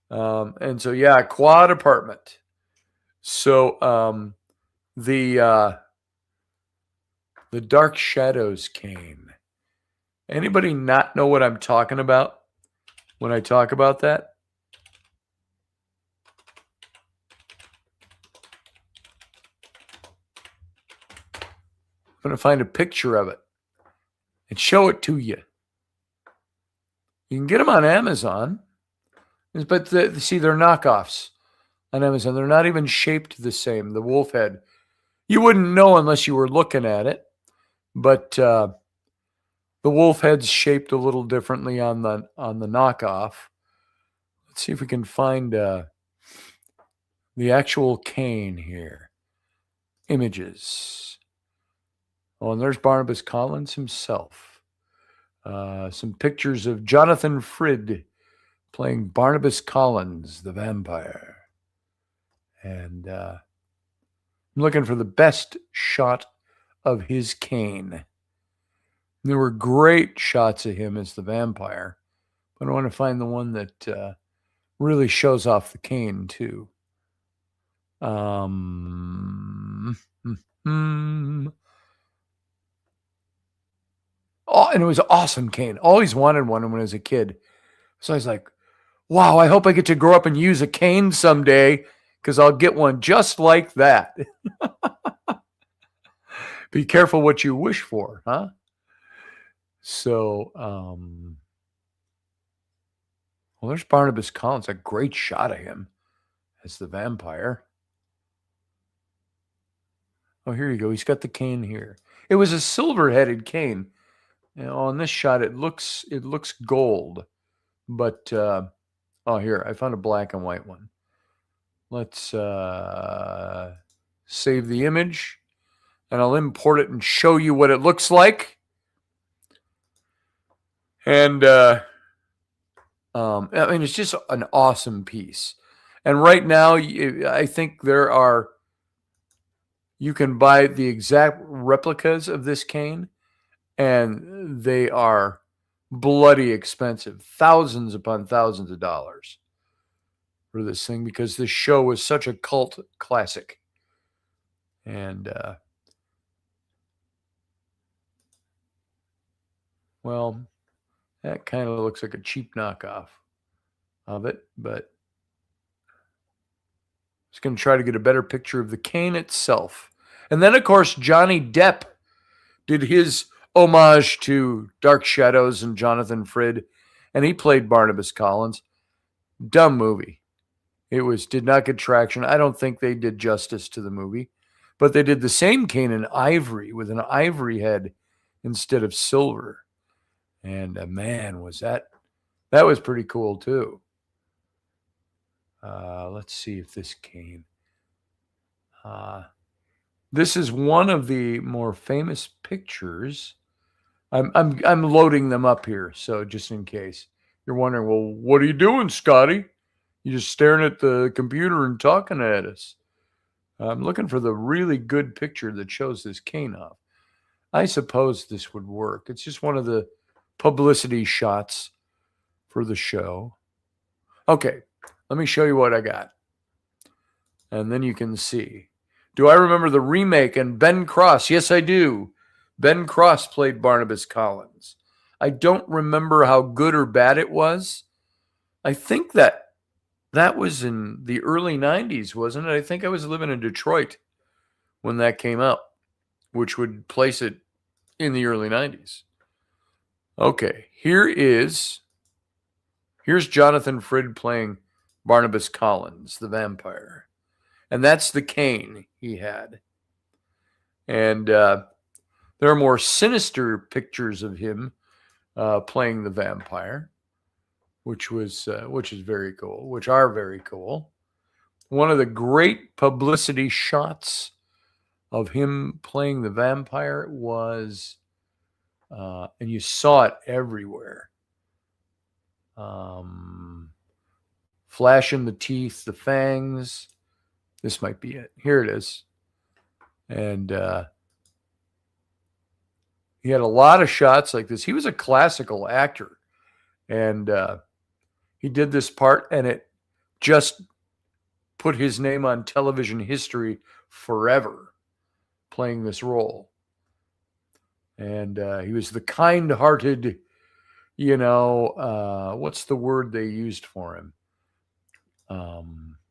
And so, yeah, quad apartment. So the Dark Shadows cane. Anybody not know what I'm talking about when I talk about that? I'm going to find a picture of it and show it to you. You can get them on Amazon, but see, they're knockoffs on Amazon. They're not even shaped the same. The wolf head, you wouldn't know unless you were looking at it, but the wolf head's shaped a little differently on the knockoff. Let's see if we can find the actual cane here. Images. Oh, and there's Barnabas Collins himself. Some pictures of Jonathan Frid playing Barnabas Collins, the vampire. And I'm looking for the best shot of his cane. There were great shots of him as the vampire, but I want to find the one that really shows off the cane too. Oh, and it was an awesome cane. Always wanted one when I was a kid. So I was like, wow, I hope I get to grow up and use a cane someday because I'll get one just like that. Be careful what you wish for, huh? So, well, there's Barnabas Collins, a great shot of him as the vampire. Oh, here you go. He's got the cane here. It was a silver-headed cane. On this shot, it looks gold, but oh, here I found a black and white one. Let's save the image, and I'll import it and show you what it looks like. And I mean, it's just an awesome piece. And right now, I think you can buy the exact replicas of this cane, and they are bloody expensive, thousands upon thousands of dollars for this thing, because this show was such a cult classic. And well, that kind of looks like a cheap knockoff of it, but I'm just going to try to get a better picture of the cane itself. And then, of course, Johnny Depp did his homage to Dark Shadows and Jonathan Frid, and he played Barnabas Collins. Dumb movie. It did not get traction. I don't think they did justice to the movie, but they did the same cane in ivory with an ivory head instead of silver. And man, was that was pretty cool too. Let's see if this cane. This is one of the more famous pictures. I'm loading them up here, so just in case you're wondering, well, what are you doing, Scotty? You're just staring at the computer and talking at us. I'm looking for the really good picture that shows this cane off. I suppose this would work. It's just one of the publicity shots for the show. Okay, let me show you what I got. And then you can see. Do I remember the remake and Ben Cross? Yes, I do. Ben Cross played Barnabas Collins. I don't remember how good or bad it was. I think that was in the early 90s, wasn't it? I think I was living in Detroit when that came out, which would place it in the early 90s. Okay, here's Jonathan Frid playing Barnabas Collins, the vampire. And that's the cane he had. And there are more sinister pictures of him playing the vampire, which is very cool, which are very cool. One of the great publicity shots of him playing the vampire was, and you saw it everywhere, flashing the teeth, the fangs. This might be it. Here it is. And he had a lot of shots like this. He was a classical actor. And he did this part, and it just put his name on television history forever, playing this role. And he was the kind-hearted, what's the word they used for him?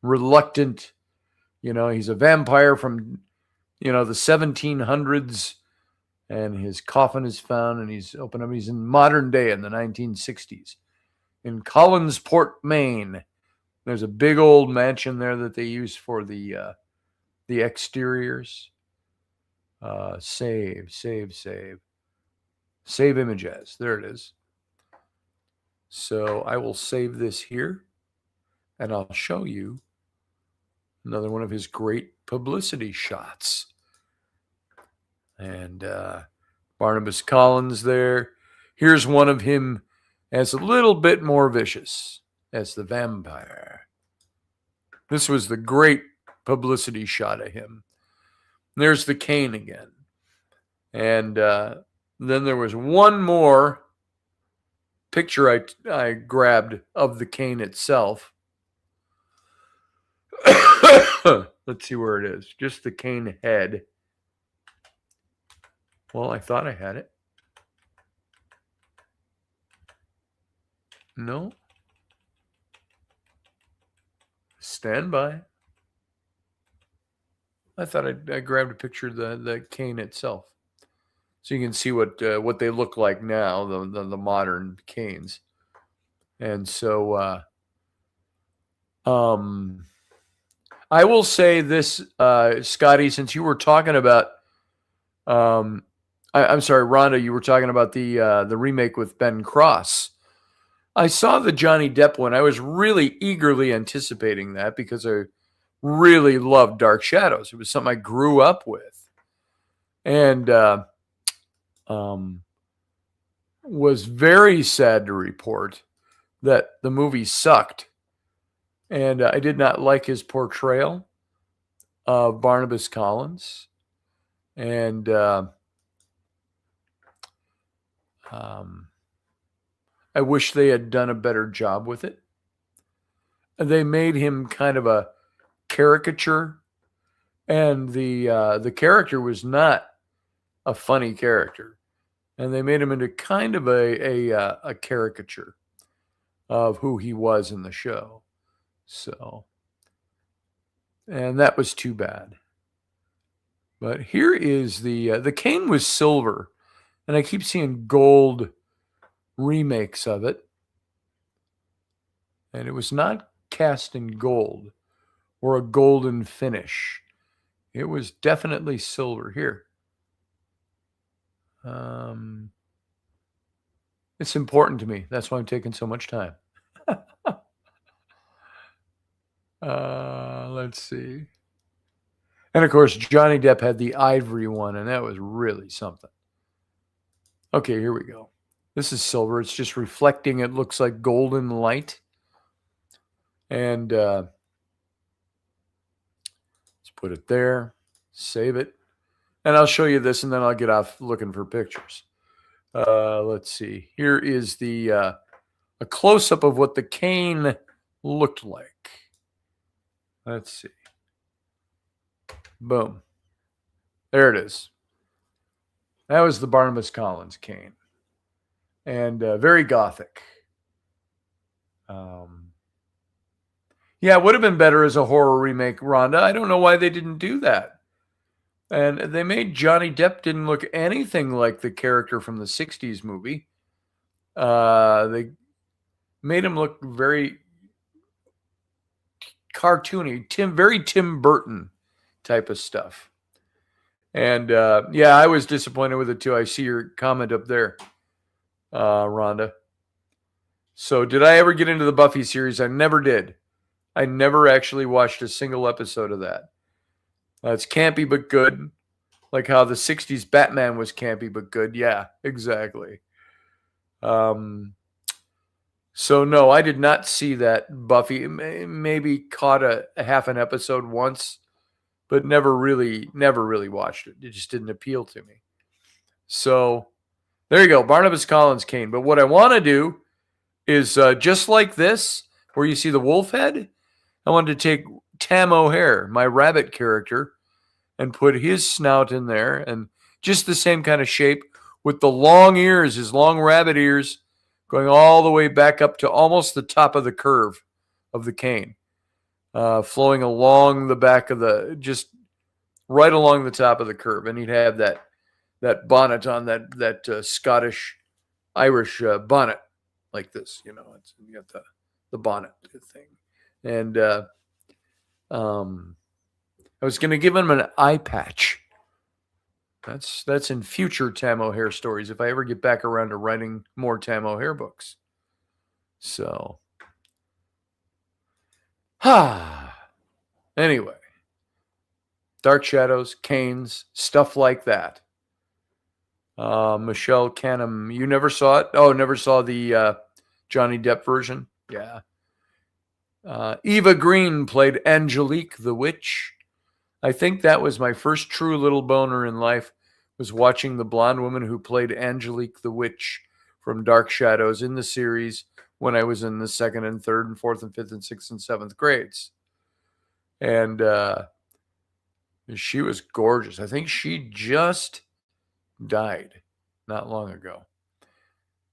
Reluctant. He's a vampire from, the 1700s, and his coffin is found, and he's opened up. He's in modern day in the 1960s in Collinsport, Maine. There's a big old mansion there that they use for the exteriors. Save images. There it is. So I will save this here, and I'll show you another one of his great publicity shots. And Barnabas Collins there. Here's one of him as a little bit more vicious as the vampire. This was the great publicity shot of him. There's the cane again. And then there was one more picture I grabbed of the cane itself. Let's see where it is. Just the cane head. Well, I thought I had it. No. Stand by. I thought I grabbed a picture of the cane itself, so you can see what they look like now, the modern canes. And so, I will say this, Scotty, since you were talking about, I'm sorry, Rhonda, you were talking about the remake with Ben Cross. I saw the Johnny Depp one. I was really eagerly anticipating that because I really loved Dark Shadows. It was something I grew up with. And was very sad to report that the movie sucked. And I did not like his portrayal of Barnabas Collins. And I wish they had done a better job with it. They made him kind of a caricature, and the character was not a funny character, and they made him into kind of a caricature of who he was in the show. So, and that was too bad. But here is the cane was silver, and I keep seeing gold remakes of it, and it was not cast in gold or a golden finish. It was definitely silver. Here, it's important to me. That's why I'm taking so much time. Let's see. And of course, Johnny Depp had the ivory one, and that was really something. Okay, here we go. This is silver. It's just reflecting. It looks like golden light. And let's put it there. Save it. And I'll show you this, and then I'll get off looking for pictures. Let's see. Here is a close-up of what the cane looked like. Let's see. Boom. There it is. That was the Barnabas Collins cane. And very gothic. Yeah, it would have been better as a horror remake, Rhonda. I don't know why they didn't do that. And they made Johnny Depp didn't look anything like the character from the 60s movie. They made him look very cartoony, very Tim Burton type of stuff. And yeah, I was disappointed with it too. I see your comment up there, Rhonda. So, did I ever get into the Buffy series? I never did. I never actually watched a single episode of that. It's campy but good, like how the '60s Batman was campy but good. Yeah, exactly. So no, I did not see that Buffy. Maybe caught a half an episode once, but never really watched it. It just didn't appeal to me. So there you go, Barnabas Collins Kane. But what I want to do is just like this, where you see the wolf head. I wanted to take Tam O'Hare, my rabbit character, and put his snout in there, and just the same kind of shape with the long ears, his long rabbit ears, going all the way back up to almost the top of the curve of the cane, flowing along the back of just right along the top of the curve. And he'd have that bonnet on, that Scottish Irish bonnet like this, you got the bonnet thing. And I was going to give him an eye patch. That's in future Tam O'Hare stories if I ever get back around to writing more Tam O'Hare books. So, anyway, Dark Shadows, Canes, stuff like that. Michelle Canham, you never saw it? Oh, never saw the Johnny Depp version? Yeah. Eva Green played Angelique the Witch. I think that was my first true little boner in life, was watching the blonde woman who played Angelique the Witch from Dark Shadows in the series when I was in the 2nd and 3rd and 4th and 5th and 6th and 7th grades. And she was gorgeous. I think she just died not long ago.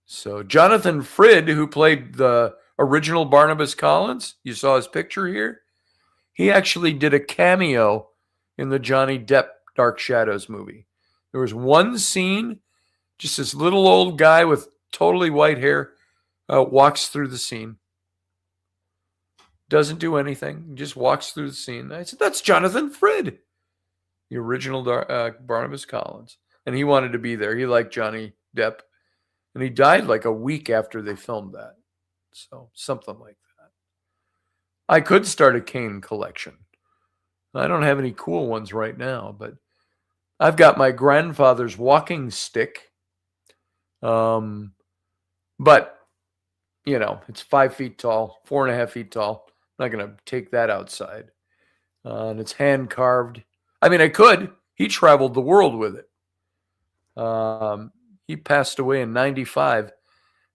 So Jonathan Frid, who played the original Barnabas Collins, you saw his picture here. He actually did a cameo in the Johnny Depp Dark Shadows movie. There was one scene, just this little old guy with totally white hair walks through the scene. Doesn't do anything, just walks through the scene. I said, that's Jonathan Frid, the original Barnabas Collins. And he wanted to be there. He liked Johnny Depp. And he died like a week after they filmed that. So something like that. I could start a cane collection. I don't have any cool ones right now, but I've got my grandfather's walking stick. But, it's 5 feet tall, 4.5 feet tall. I'm not going to take that outside. And it's hand carved. I mean, I could. He traveled the world with it. He passed away in 95.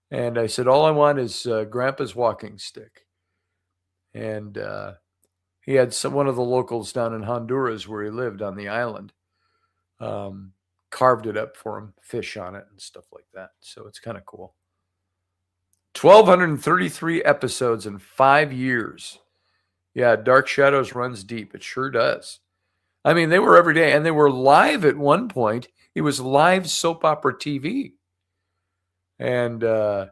And I said, all I want is Grandpa's walking stick. And he had one of the locals down in Honduras where he lived on the island. Carved it up for him, fish on it and stuff like that. So it's kind of cool. 1,233 episodes in 5 years. Yeah, Dark Shadows runs deep. It sure does. I mean, they were every day, and they were live at one point. It was live soap opera TV. And so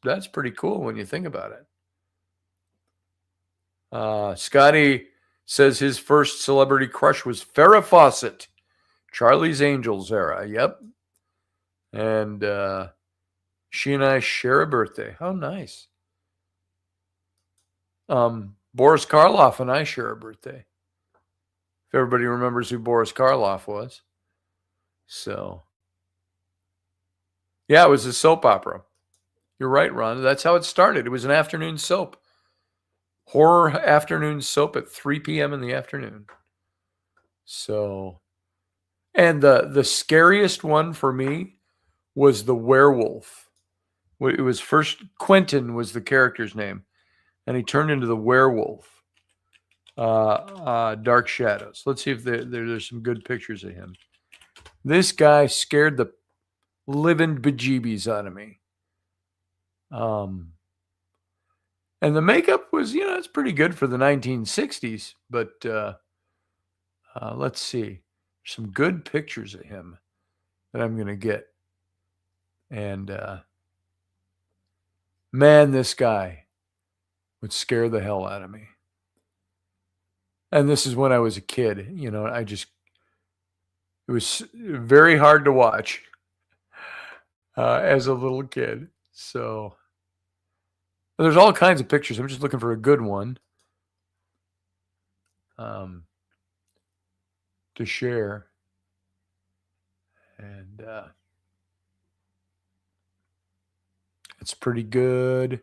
that's pretty cool when you think about it. Scotty says his first celebrity crush was Farrah Fawcett, Charlie's Angels era. Yep. And she and I share a birthday. How nice. Boris Karloff and I share a birthday. If everybody remembers who Boris Karloff was. So, yeah, it was a soap opera. You're right, Ron. That's how it started. It was an afternoon soap. Horror afternoon soap at 3 p.m. in the afternoon. So, and the scariest one for me was the werewolf. It was first, Quentin was the character's name, and he turned into the werewolf. Dark Shadows. Let's see if there's some good pictures of him. This guy scared the living bejeebies out of me. And the makeup was, it's pretty good for the 1960s, but let's see. Some good pictures of him that I'm going to get. And man, this guy would scare the hell out of me. And this is when I was a kid. You know, it was very hard to watch as a little kid. So there's all kinds of pictures. I'm just looking for a good one to share. And it's pretty good.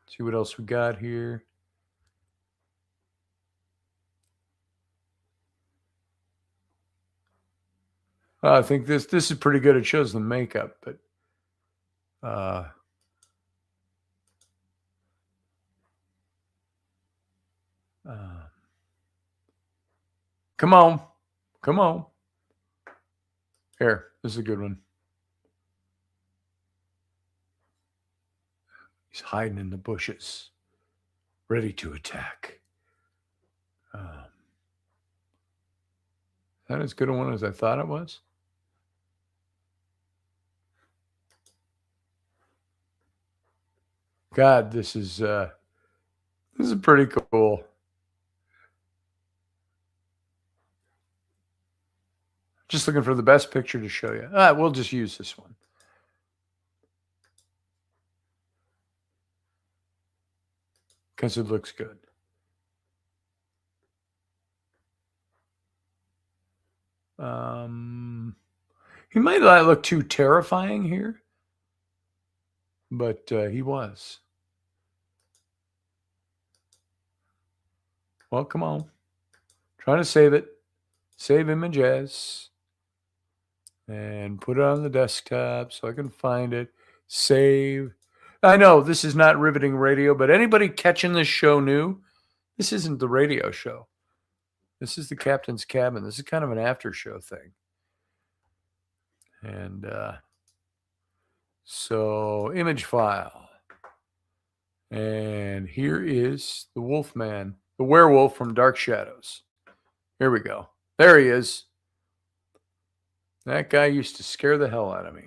Let's see what else we got here. I think this is pretty good. It shows the makeup, but come on. Here, this is a good one. He's hiding in the bushes, ready to attack. Is that as good a one as I thought it was? God, this is pretty cool. Just looking for the best picture to show you. We'll just use this one. Because it looks good. He might not look too terrifying here, but he was. Well, come on. Trying to save it. Save image as. And put it on the desktop so I can find it. Save. I know this is not riveting radio, but anybody catching this show new, this isn't the radio show. This is the Captain's Cabin. This is kind of an after show thing. And so image file. And here is the Wolfman, the werewolf from Dark Shadows. Here we go. There he is. That guy used to scare the hell out of me.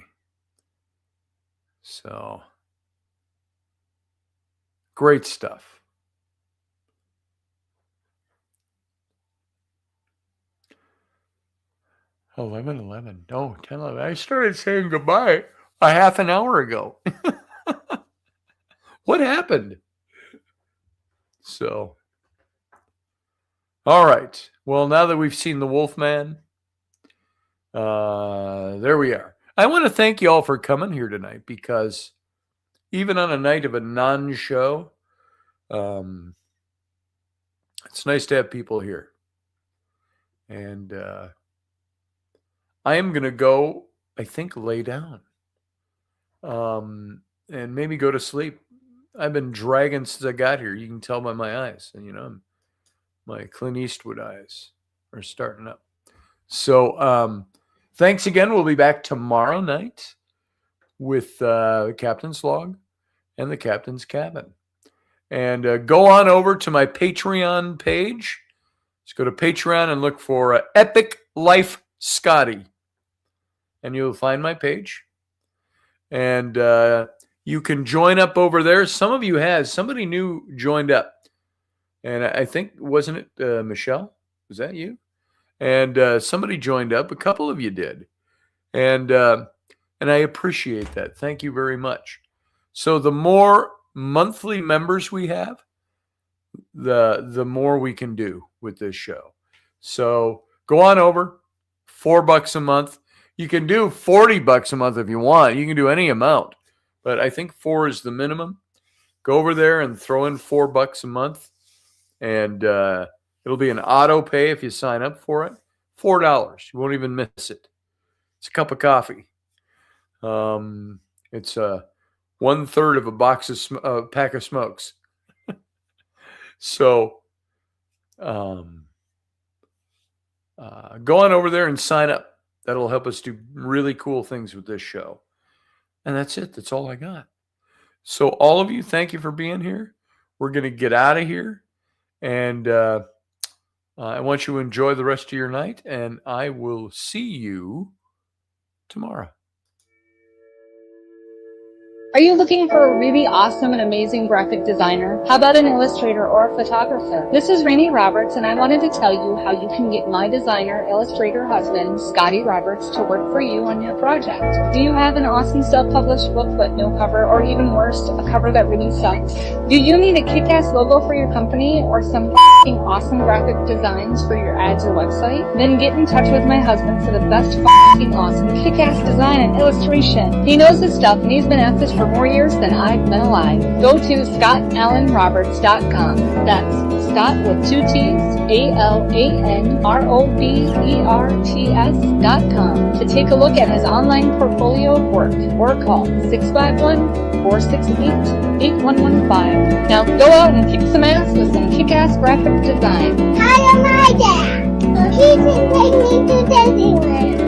So, great stuff. Oh, 11:11. No, 10:11. I started saying goodbye a half an hour ago. What happened? So, all right. Well, now that we've seen the Wolfman, there we are. I want to thank you all for coming here tonight, because even on a night of a non-show, it's nice to have people here. And I am going to go, I think, lay down and maybe go to sleep. I've been dragging since I got here. You can tell by my eyes. And, you know, my Clint Eastwood eyes are starting up. So thanks again. We'll be back tomorrow night with the Captain's Log and the Captain's Cabin. And go on over to my Patreon page. Just go to Patreon and look for Epic Life Scotty. And you'll find my page. And you can join up over there. Some of you has. Somebody new joined up. And I think, wasn't it Michelle? Was that you? And somebody joined up. A couple of you did. And I appreciate that. Thank you very much. So the more monthly members we have, the more we can do with this show. So go on over. $4 a month. You can do $40 a month if you want. You can do any amount, but I think 4 is the minimum. Go over there and throw in $4 a month, and it'll be an auto pay if you sign up for it. $4. You won't even miss it. It's a cup of coffee. It's 1/3 of a pack of smokes. So go on over there and sign up. That'll help us do really cool things with this show. And that's it. That's all I got. So all of you, thank you for being here. We're going to get out of here. And I want you to enjoy the rest of your night. And I will see you tomorrow. Are you looking for a really awesome and amazing graphic designer? How about an illustrator or a photographer? This is Rainey Roberts, and I wanted to tell you how you can get my designer, illustrator husband, Scotty Roberts, to work for you on your project. Do you have an awesome self-published book but no cover, or even worse, a cover that really sucks? Do you need a kick-ass logo for your company or some f***ing awesome graphic designs for your ads or website? Then get in touch with my husband for the best f***ing awesome kick-ass design and illustration. He knows his stuff, and he's been at this for more years than I've been alive. Go to ScottAllenRoberts.com. That's Scott with 2 T's, ALANROBERTS.com to take a look at his online portfolio of work, or call 651-468-8115. Now go out and kick some ass with some kick-ass graphic design. Hi, I'm my dad. He can take me to Disneyland.